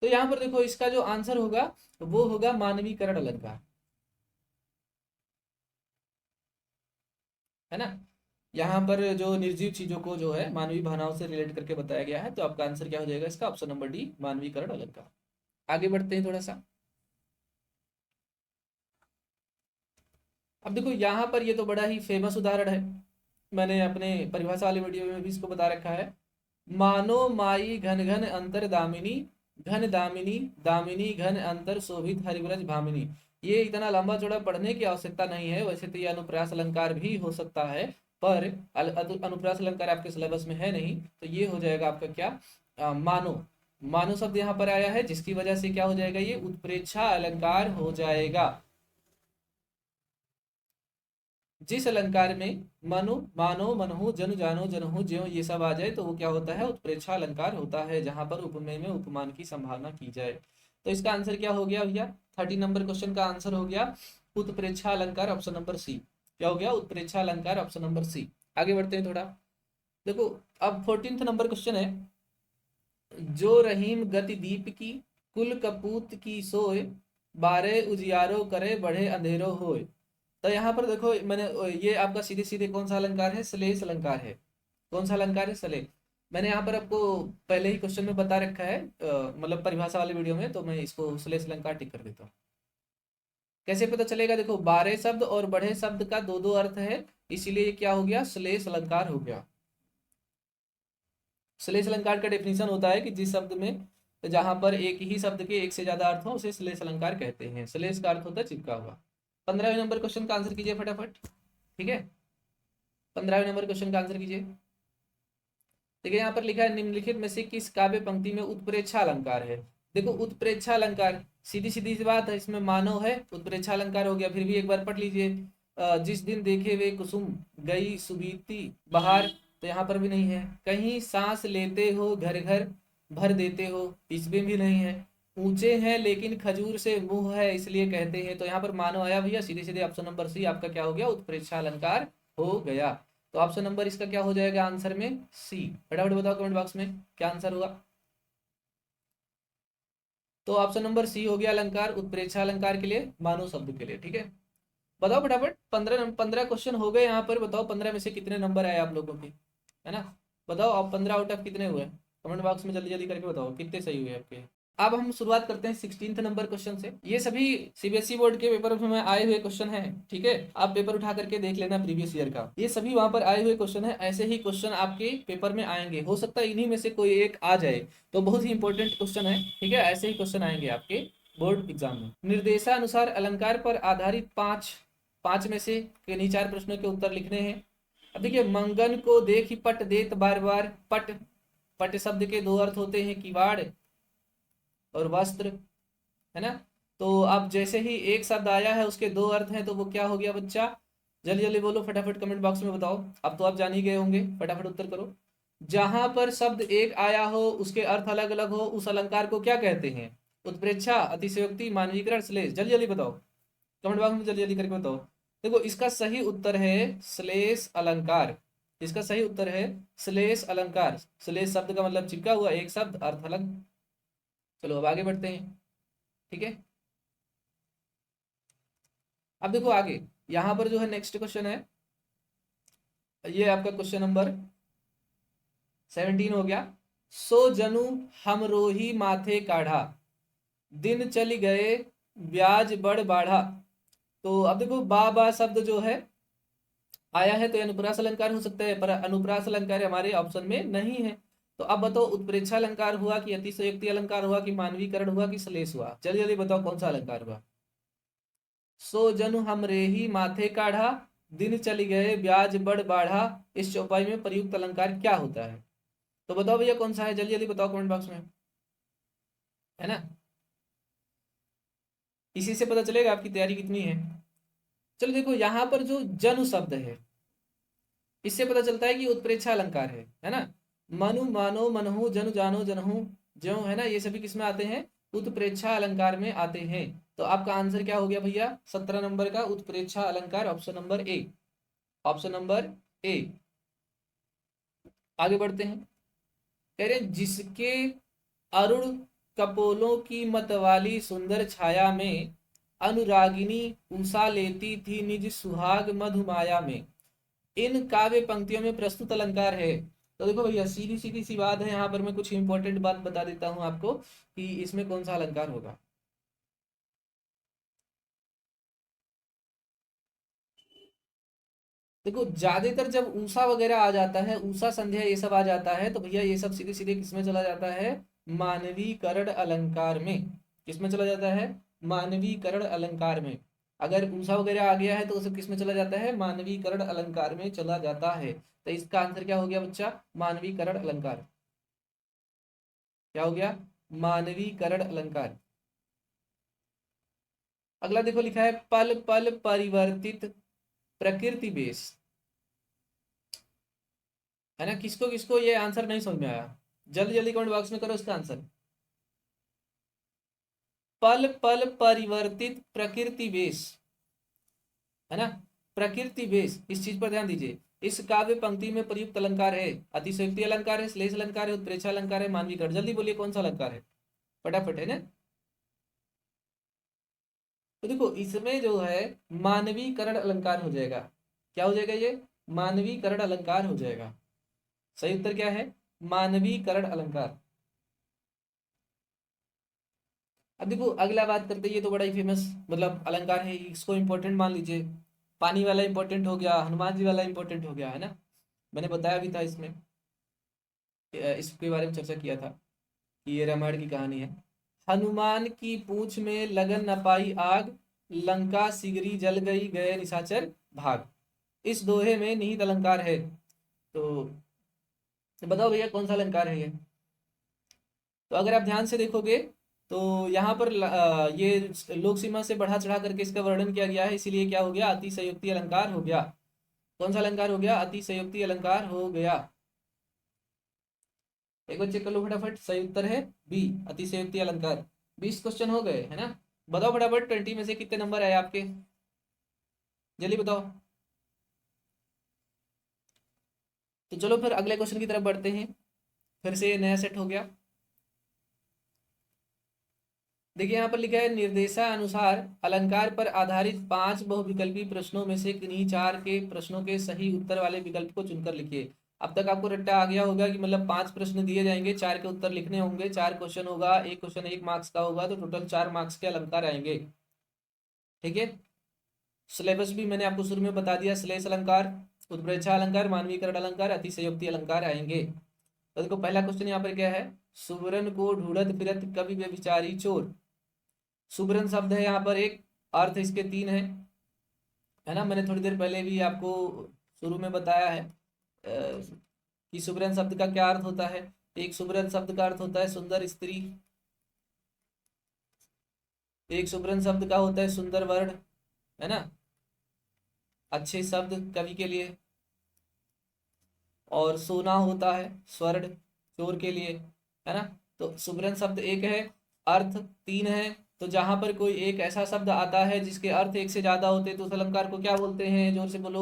तो यहाँ पर देखो इसका जो आंसर होगा वो होगा मानवीकरण अलंकार, है ना। यहाँ पर जो निर्जीव चीजों को जो है मानवीय भावनाओं से रिलेट करके बताया गया है, तो आपका आंसर क्या हो जाएगा इसका, ऑप्शन नंबर डी मानवीकरण अलंकार। आगे बढ़ते हैं थोड़ा सा। अब देखो यहाँ पर ये तो बड़ा ही फेमस उदाहरण है, मैंने अपने परिभाषा वाले वीडियो में भी इसको बता रखा है। मानो माई घन घन अंतर दामिनी, घन दामिनी दामिनी घन अंतर शोभित हरिव्रज भामिनी। ये इतना लंबा चौड़ा पढ़ने की आवश्यकता नहीं है, वैसे तो ये अनुप्रास अलंकार भी हो सकता है, पर अनुप्रास अलंकार आपके सिलेबस में है नहीं, तो ये हो जाएगा आपका क्या, मानो। मानो शब्द यहाँ पर आया है, जिसकी वजह से क्या हो जाएगा, ये उत्प्रेक्षा अलंकार हो जाएगा। जिस अलंकार में मनु, मानो, मनहु, जनु, जानो, जनहु, ज्यों ये सब आ जाए तो वो क्या होता है, उत्प्रेक्षा अलंकार होता है, जहां पर उपमेय में उपमान की संभावना की जाए। तो इसका आंसर क्या हो गया भैया, 13 नंबर क्वेश्चन का आंसर हो गया उत्प्रेक्षा अलंकार, ऑप्शन नंबर सी। क्या हो गया, उत्प्रेक्षा अलंकार, ऑप्शन नंबर सी। आगे बढ़ते हैं थोड़ा। देखो अब 14th नंबर क्वेश्चन है, जो रहीम गति दीप की, कुल कपूत की सोए, बारह उजियारो करे बढ़े अंधेरो होए। तो यहाँ पर देखो मैंने ये आपका सीधे सीधे कौन सा अलंकार है, श्लेष अलंकार है। कौन सा अलंकार है, श्लेष। मैंने यहाँ पर आपको पहले ही क्वेश्चन में बता रखा है, मतलब परिभाषा वाले वीडियो में, तो मैं इसको श्लेष अलंकार टिक कर देता हूँ। कैसे पता चलेगा, देखो 12 शब्द और बढ़े शब्द का दो दो अर्थ है, इसीलिए क्या हो गया, श्लेष अलंकार हो गया। श्लेष अलंकार का डेफिनेशन होता है कि जिस शब्द में जहां पर एक ही शब्द के एक से ज्यादा अर्थ हो उसे श्लेष अलंकार कहते हैं। श्लेष का अर्थ होता है चिपका हुआ। 15वें नंबर क्वेश्चन का आंसर कीजिए फटाफट, ठीक है। 15वें नंबर क्वेश्चन का आंसर कीजिए। देखिए यहाँ पर लिखा है, निम्नलिखित में से किस काव्य पंक्ति में उत्प्रेक्षा अलंकार है। देखो उत्प्रेक्षा अलंकार सीधी सीधी सी बात है, इसमें मानव है, उत्प्रेक्षा अलंकार हो गया। फिर भी एक बार पढ़ लीजिए, जिस दिन देखे वे कुसुम, गई सुबीती बहार, तो यहाँ पर भी नहीं है। कहीं सांस लेते हो घर घर भर देते हो, इसमें भी नहीं है। ऊंचे हैं लेकिन खजूर से मुंह है इसलिए कहते हैं, तो यहाँ पर मानव आया भैया, सीधे सीधे ऑप्शन नंबर सी आपका क्या हो गया, उत्प्रेक्षा अलंकार हो गया। तो ऑप्शन नंबर इसका क्या हो जाएगा आंसर में, सी। फटाफट बताओ कमेंट बॉक्स में क्या आंसर होगा। तो ऑप्शन नंबर सी हो गया अलंकार, उत्प्रेक्षा अलंकार के लिए, मानव शब्द के लिए, ठीक है। बताओ फटाफट, 15 क्वेश्चन हो गए यहाँ पर। बताओ 15 में से कितने नंबर आए आप लोगों के, है ना। बताओ आप 15 आउट ऑफ कितने हुए, कमेंट बॉक्स में जल्दी जल्दी करके बताओ कितने सही हुए आपके। अब हम शुरुआत करते हैं 16th नंबर क्वेश्चन से। ये सभी सीबीएसई बोर्ड के पेपर में आए हुए क्वेश्चन हैं, ठीक है। आप पेपर उठा करके देख लेना प्रीवियस ईयर का, ये सभी वहां पर आए हुए क्वेश्चन है। ऐसे ही क्वेश्चन आपके पेपर में आएंगे, हो सकता है इन्हीं में से कोई एक आ जाए, तो बहुत ही इंपॉर्टेंट क्वेश्चन है, ठीक है। ऐसे ही क्वेश्चन आएंगे आपके बोर्ड एग्जाम में। निर्देशानुसार अलंकार पर आधारित पांच में से किन्हीं 4 प्रश्नों के उत्तर लिखने हैं। अब देखिए, मंगन को देख ही पट देत बार बार, पट, पट शब्द के दो अर्थ होते हैं, किवाड़ और वस्त्र, है ना। तो अब जैसे ही एक शब्द आया है उसके दो अर्थ हैं, तो वो क्या हो गया बच्चा, जल्दी जल्दी बोलो फटाफट, कमेंट बॉक्स में बताओ। अब तो आप जान ही गए होंगे, फटाफट उत्तर करो। जहां पर शब्द एक आया हो उसके अर्थ अलग अलग हो, उस अलंकार को क्या कहते हैं, उत्प्रेक्षा, अतिशयोक्ति, मानवीकरण, श्लेष। जल्दी जल्दी बताओ कमेंट बॉक्स में, जल्दी जल्दी करके बताओ। देखो इसका सही उत्तर है श्लेष अलंकार। इसका सही उत्तर है श्लेष अलंकार। श्लेष शब्द का मतलब चिपका हुआ, एक शब्द अर्थ अलग। चलो अब आगे बढ़ते हैं, ठीक है। अब देखो आगे यहां पर जो है नेक्स्ट क्वेश्चन है, ये आपका क्वेश्चन नंबर 17 हो गया। सो जनु हमरोही माथे काढ़ा, दिन चली गए ब्याज बढ़ बाढ़ा। तो अब देखो बा शब्द जो है आया है, तो अनुप्रास अलंकार हो सकता है, पर अनुप्रास अलंकार हमारे ऑप्शन में नहीं है। तो अब बताओ उत्प्रेक्षा अलंकार हुआ कि अतिशयोक्ति अलंकार हुआ कि मानवीकरण हुआ कि श्लेष हुआ, जल्दी जल्दी बताओ कौन सा अलंकार हुआ। सो जनु हमरे ही माथे काढ़ा, दिन चली गए ब्याज बढ़ बाढ़ा, इस चौपाई में प्रयुक्त अलंकार क्या होता है। तो बताओ भैया कौन सा है, जल्दी जल्दी बताओ कमेंट बॉक्स में, है ना। इसी से पता चलेगा आपकी तैयारी कितनी है। चलो देखो यहाँ पर जो जनु शब्द है, इससे पता चलता है कि उत्प्रेक्षा अलंकार है ना। मनु, मानो, मनहु, जनु, जानो, जनहु, ज्यों, है ना, ये सभी किसमें आते हैं, उत्प्रेक्षा अलंकार में आते हैं। तो आपका आंसर क्या हो गया भैया, 17 नंबर का उत्प्रेक्षा अलंकार, option number A, option number ए। आगे बढ़ते हैं, कह रहे जिसके अरुण कपोलों की मतवाली सुंदर छाया में, अनुरागिनी उषा लेती थी निज सुहाग मधुमाया में। इन काव्य पंक्तियों में प्रस्तुत अलंकार है। तो देखो भैया सीधी सीधी सी बात है, यहाँ पर मैं कुछ इंपॉर्टेंट बात बता देता हूँ आपको कि इसमें कौन सा अलंकार होगा। देखो ज्यादातर जब उषा वगैरह आ जाता है, उषा संध्या ये सब आ जाता है, तो भैया ये सब सीधे सीधे किसमें चला जाता है, मानवीकरण अलंकार में। किसमें चला जाता है, मानवीकरण अलंकार में। अगर उषा वगैरह आ गया है तो उसे किसमें चला जाता है, मानवीकरण अलंकार में चला जाता है। तो इसका आंसर क्या हो गया बच्चा, मानवीकरण अलंकार। क्या हो गया? मानवीकरण अलंकार। अगला देखो लिखा है पल पल परिवर्तित प्रकृति बेस, है ना। किसको किसको ये आंसर नहीं समझ में आया, जल्दी जल्दी कमेंट बॉक्स में करो इसका आंसर। पल पल परिवर्तित प्रकृति बेस, है ना। प्रकृति बेस, इस चीज पर ध्यान दीजिए। इस काव्य पंक्ति में प्रयुक्त अलंकार है अतिशयोक्ति अलंकार है, श्लेष अलंकार है, उत्प्रेक्षा अलंकार है, मानवीकरण। जल्दी बोलिए कौन सा अलंकार है, फटाफट, है ना। तो देखो इसमें जो है मानवीकरण अलंकार हो जाएगा। क्या हो जाएगा ये? मानवीकरण अलंकार हो जाएगा। सही उत्तर क्या है? मानवीकरण अलंकार। अब देखो अगला बात करते हैं, ये तो बड़ा ही फेमस मतलब अलंकार है, इसको इंपॉर्टेंट मान लीजिए। पानी वाला इंपॉर्टेंट हो गया, हनुमान जी वाला इंपॉर्टेंट हो गया, है ना। मैंने बताया भी था इसमें, इसके बारे में चर्चा किया था कि ये रामायण की कहानी है। हनुमान की पूंछ में लगन न पाई आग, लंका सिगरी जल गई गए निशाचर भाग। इस दोहे में निहित अलंकार है। तो बताओ भैया कौन सा अलंकार है ये? तो अगर आप ध्यान से देखोगे तो यहाँ पर ये लोक सीमा से बढ़ा चढ़ा करके इसका वर्णन किया गया है, इसीलिए क्या हो गया? अतिशयोक्ति अलंकार हो गया। कौन सा अलंकार हो गया? अतिशयोक्ति अलंकार हो गया। एक बार चेक कर लो फटाफट, सही उत्तर है बी, अतिशयोक्ति अलंकार। 20 क्वेश्चन हो गए, है ना। बताओ फटाफट 20 में से कितने नंबर आए आपके, जल्दी बताओ। तो चलो फिर अगले क्वेश्चन की तरफ बढ़ते हैं, फिर से नया सेट हो गया। देखिए यहाँ पर लिखा है निर्देशानुसार अलंकार पर आधारित 5 बहुविकल्पी प्रश्नों में से किन्हीं 4 के प्रश्नों के सही उत्तर वाले विकल्प को चुनकर लिखिए। अब तक आपको रट्टा आ गया होगा कि मतलब 5 प्रश्न दिए जाएंगे, 4 के उत्तर लिखने होंगे, 4 क्वेश्चन होगा, एक क्वेश्चन 1 मार्क्स का होगा, तो टोटल 4 मार्क्स के अलंकार आएंगे। ठीक है। सिलेबस भी मैंने आपको शुरू में बता दिया, श्लेष अलंकार, उत्प्रेक्षा अलंकार, मानवीकरण अलंकार, अतिशयोक्ति अलंकार आएंगे। तो देखो पहला क्वेश्चन यहाँ पर क्या है? सुबरन को ढूंढत फिरत कवि व्यभिचारी चोर। सुबरन शब्द है यहाँ पर एक, अर्थ इसके 3 है ना। मैंने थोड़ी देर पहले भी आपको शुरू में बताया है कि सुबरन शब्द का क्या अर्थ होता है। एक सुबरन शब्द का अर्थ होता है सुंदर स्त्री, एक सुबरन शब्द का होता है सुंदर वर्ण, है ना, अच्छे शब्द कवि के लिए। और सोना होता है स्वर्ण, चोर के लिए, है ना। तो सुबरन शब्द एक है, अर्थ 3 है। तो जहां पर कोई एक ऐसा शब्द आता है जिसके अर्थ एक से ज्यादा होते हैं तो उस अलंकार को क्या बोलते हैं? जोर से बोलो,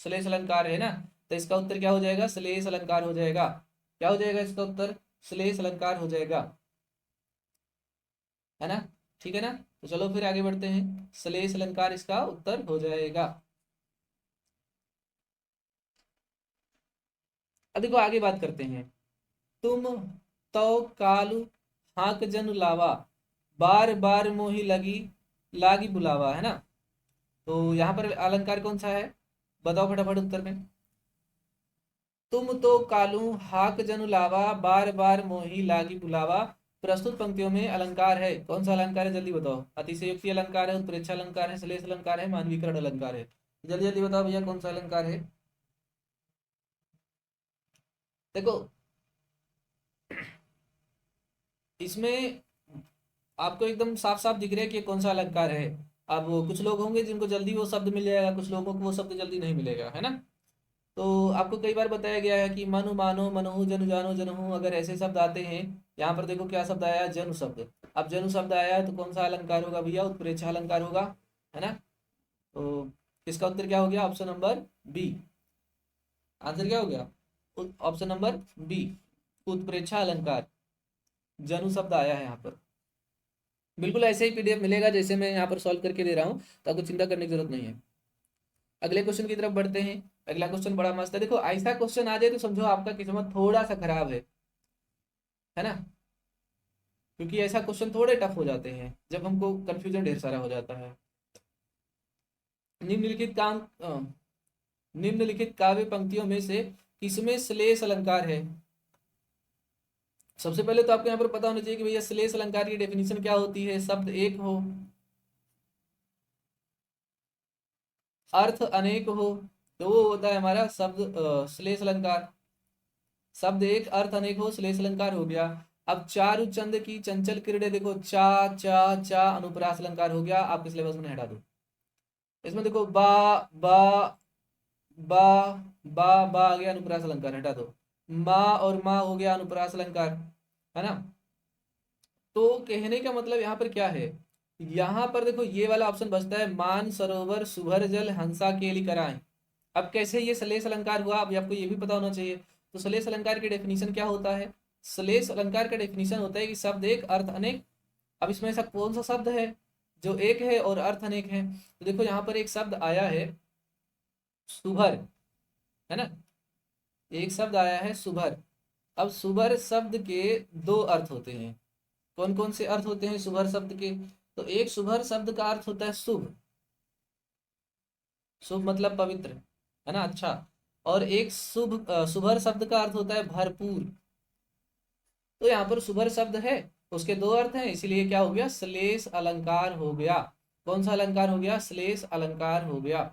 श्लेष अलंकार, है ना। तो इसका उत्तर क्या हो जाएगा? श्लेष अलंकार हो जाएगा। क्या हो जाएगा इसका उत्तर? श्लेष अलंकार हो जाएगा, है ना। ठीक है ना। तो चलो फिर आगे बढ़ते हैं, श्लेष अलंकार इसका उत्तर हो जाएगा। अब देखो आगे बात करते हैं। तुम तो कालू हाँक जन लावा, बार बार मोही लगी लागी बुलावा, है ना। तो यहाँ पर अलंकार कौन सा है? बताओ फटाफट उत्तर में। तुम तो कालू हाक जनु लावा, बार बार मोही लागी बुलावा। प्रस्तुत पंक्तियों में अलंकार है, कौन सा अलंकार है? जल्दी बताओ। अतिशयोक्ति अलंकार है, उत्प्रेक्षा अलंकार है, श्लेष अलंकार है, मानवीकरण अलंकार है। जल्दी जल्दी बताओ भैया कौन सा अलंकार है। देखो इसमें आपको एकदम साफ साफ दिख रहा है कि ये कौन सा अलंकार है। अब वो कुछ लोग होंगे जिनको जल्दी वो शब्द मिल जाएगा, कुछ लोगों को वो शब्द जल्दी नहीं मिलेगा, है ना। तो आपको कई बार बताया गया है कि मनु मानो मनहु जनु जानो जनहु, अगर ऐसे शब्द आते हैं। यहाँ पर देखो क्या शब्द आया? जनु शब्द। अब जनु शब्द आया है तो कौन सा अलंकार होगा भैया? उत्प्रेक्षा अलंकार होगा, है ना। तो इसका उत्तर क्या हो गया? Option number B. आंसर क्या हो गया? ऑप्शन नंबर बी, उत्प्रेक्षा अलंकार। जनु शब्द आया है यहाँ पर। बिल्कुल ऐसे ही पीडीएफ मिलेगा जैसे मैं यहाँ पर सॉल्व करके दे रहा हूँ, तो आपको चिंता करने की जरूरत नहीं है। अगले क्वेश्चन की तरफ बढ़ते हैं। अगला क्वेश्चन बड़ा मस्त है। देखो ऐसा क्वेश्चन आ जाए तो समझो आपका किस्मत थोड़ा सा खराब है ना। क्योंकि ऐसा क्वेश्चन थोड़े टफ हो जाते हैं जब हमको कंफ्यूजन ढेर सारा हो जाता है। निम्नलिखित काम निम्नलिखित काव्य पंक्तियों में से किसमें श्लेष अलंकार है? सबसे पहले तो आपको यहाँ पर पता होना चाहिए कि भैया श्लेष अलंकार की डेफिनेशन क्या होती है। शब्द एक हो, अर्थ अनेक हो, तो वो होता है हमारा शब्द श्लेष अलंकार। शब्द एक, अर्थ अनेक हो, श्लेष अलंकार हो गया। अब चारु चंद की चंचल किरणें, देखो चा चा चा अनुप्रास अलंकार हो गया, आपके सिलेबस में हटा दो। इसमें देखो बा बा बा बा आ गया अनुप्रास अलंकार, हटा दो। माँ और माँ हो गया अनुप्रास अलंकार, है ना। तो कहने का मतलब यहाँ पर क्या है, यहाँ पर देखो ये वाला ऑप्शन बचता है, मान सरोवर सुभर जल हंसा केली कराएं। अब कैसे ये सलेस अलंकार हुआ, अब आपको ये भी पता होना चाहिए। तो सलेस अलंकार की डेफिनेशन क्या होता है, सलेस अलंकार का डेफिनेशन होता है कि शब्द एक अर्थ अनेक। अब इसमें ऐसा कौन सा शब्द है जो एक है और अर्थ अनेक है, तो देखो यहाँ पर एक शब्द आया है सुभर, है ना, एक शब्द आया है सुभर। अब सुभर शब्द के दो अर्थ होते हैं। कौन कौन से अर्थ होते हैं शुभर शब्द के, तो एक शुभर शब्द का अर्थ होता है शुभ, शुभ मतलब पवित्र, है ना, अच्छा। और एक शुभर शब्द का अर्थ होता है भरपूर। तो यहाँ पर शुभर शब्द है, उसके दो अर्थ हैं, इसीलिए क्या हो गया, श्लेष अलंकार हो गया। कौन सा अलंकार हो गया, श्लेष अलंकार हो गया।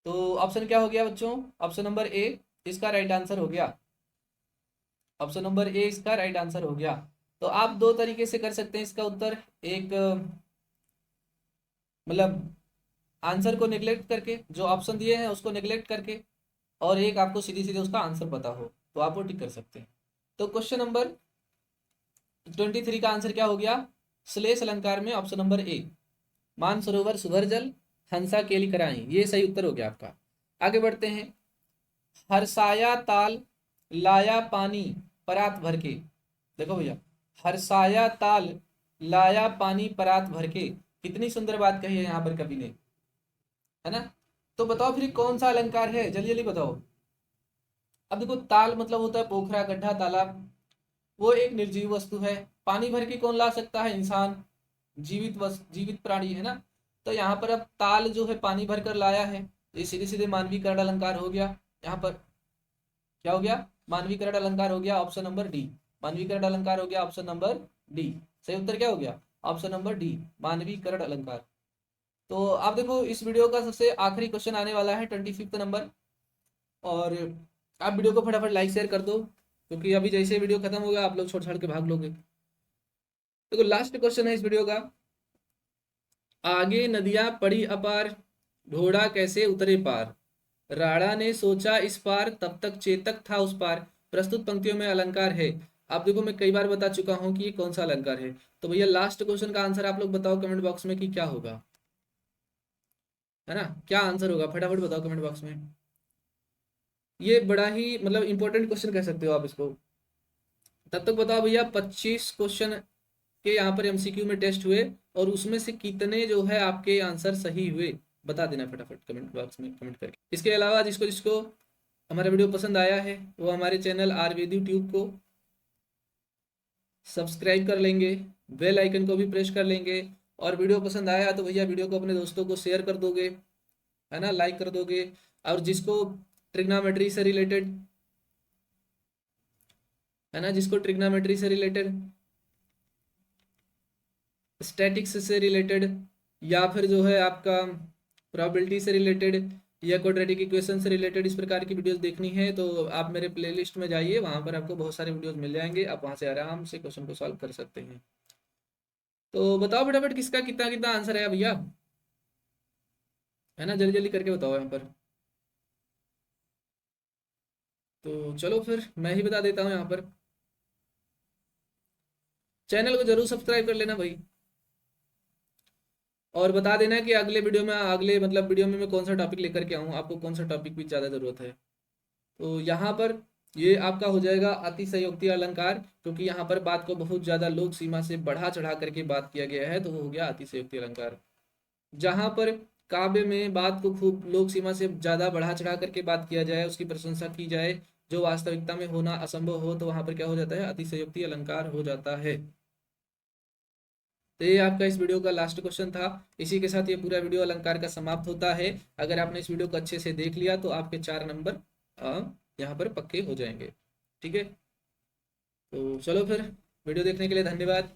तो ऑप्शन क्या हो गया बच्चों, ऑप्शन नंबर ए इसका राइट आंसर हो गया। ऑप्शन नंबर ए इसका राइट आंसर हो गया। तो आप दो तरीके से कर सकते हैं इसका उत्तर, एक मतलब आंसर को निगलेक्ट करके, जो ऑप्शन दिए हैं उसको निगलेक्ट करके, और एक आपको सीधे सीधे उसका आंसर पता हो तो आप वो टिक कर सकते हैं। तो क्वेश्चन नंबर 23 का आंसर क्या हो गया, श्लेष अलंकार में ऑप्शन नंबर ए, मान सरोवर सुभर जल हंसा केली कराई, ये सही उत्तर हो गया आपका। आगे बढ़ते हैं, हर्षाया ताल लाया पानी परात भर के। देखो भैया, हर्षाया ताल लाया पानी परात भर के, कितनी सुंदर बात कही है यहाँ पर कवि ने, है ना। तो बताओ फिर कौन सा अलंकार है, जल्दी जल्दी बताओ। अब देखो ताल मतलब होता है पोखरा गड्ढा तालाब, वो एक निर्जीव वस्तु है। पानी भर के कौन ला सकता है, इंसान, जीवित प्राणी, है ना। तो यहाँ पर अब ताल जो है पानी भर कर लाया है, ये सीधे सीधे मानवीकरण अलंकार हो गया। यहाँ पर क्या हो गया, मानवीकरण अलंकार हो गया, ऑप्शन नंबर डी, मानवीकरण अलंकार हो गया, ऑप्शन नंबर डी। सही उत्तर क्या हो गया, ऑप्शन नंबर डी, मानवीकरण अलंकार। तो आप देखो इस वीडियो का सबसे आखिरी क्वेश्चन आने वाला है 25 नंबर, और आप वीडियो को फटाफट लाइक शेयर कर दो, क्योंकि अभी जैसे वीडियो खत्म होगा आप लोग छोड़ छाड़ के भाग लोगे। देखो लास्ट क्वेश्चन है इस वीडियो का, आगे नदियां पड़ी अपार घोड़ा कैसे उतरे पार, राणा ने सोचा इस पार तब तक चेतक था उस पार, प्रस्तुत पंक्तियों में अलंकार है। आप देखो मैं कई बार बता चुका हूं कि ये कौन सा अलंकार है। तो भैया लास्ट क्वेश्चन का आंसर आप लोग बताओ कमेंट बॉक्स में कि क्या होगा, है ना, क्या आंसर होगा, फटाफट बताओ कमेंट बॉक्स में। ये बड़ा ही मतलब इंपॉर्टेंट क्वेश्चन कह सकते हो आप इसको। तब तक बताओ भैया 25 क्वेश्चन के यहाँ पर एमसीक्यू में टेस्ट हुए, और उसमें से कितने जो है आपके आंसर सही हुए, बता देना फटाफट कमेंट बॉक्स में कमेंट करके। इसके अलावा जिसको जिसको हमारा वीडियो पसंद आया है वो हमारे चैनल आयुर्वेदी ट्यूब को सब्सक्राइब कर लेंगे, बेल आइकन को भी प्रेस कर लेंगे, और वीडियो पसंद आया तो भैया वीडियो को अपने दोस्तों को शेयर कर दोगे, है ना, लाइक कर दोगे। और जिसको ट्रिग्नोमेट्री से रिलेटेड, है ना, जिसको ट्रिग्नोमेट्री से रिलेटेड, स्टैटिक्स से रिलेटेड, या फिर जो है आपका प्रोबेबिलिटी से रिलेटेड, या क्वाड्रेटिक इक्वेशन से रिलेटेड इस प्रकार की वीडियोस देखनी है, तो आप मेरे प्लेलिस्ट में जाइए, वहां पर आपको बहुत सारे वीडियोस मिल जाएंगे, आप वहां से आराम से क्वेश्चन को सॉल्व कर सकते हैं। तो बताओ फटाफट किसका कितना कितना आंसर है भैया, है ना, जल्दी जल्दी करके बताओ यहाँ पर। तो चलो फिर मैं ही बता देता हूँ यहाँ पर, चैनल को जरूर सब्सक्राइब कर लेना भाई, और बता देना कि अगले वीडियो में, अगले मतलब वीडियो में मैं कौन सा टॉपिक लेकर के आऊँ, आपको कौन सा टॉपिक की ज़्यादा ज़रूरत है। तो यहाँ पर ये आपका हो जाएगा अतिशयोक्ति अलंकार, क्योंकि यहाँ पर बात को बहुत ज़्यादा लोक सीमा से बढ़ा चढ़ा करके बात किया गया है, तो वो हो गया अतिशयोक्ति अलंकार। जहाँ पर काव्य में बात को खूब लोक सीमा से ज़्यादा बढ़ा चढ़ा करके बात किया जाए, उसकी प्रशंसा की जाए, जो वास्तविकता में होना असंभव हो, तो वहाँ पर क्या हो जाता है, अतिशयोक्ति अलंकार हो जाता है। तो ये आपका इस वीडियो का लास्ट क्वेश्चन था। इसी के साथ ये पूरा वीडियो अलंकार का समाप्त होता है। अगर आपने इस वीडियो को अच्छे से देख लिया तो आपके 4 नंबर यहाँ पर पक्के हो जाएंगे, ठीक है। तो चलो फिर, वीडियो देखने के लिए धन्यवाद।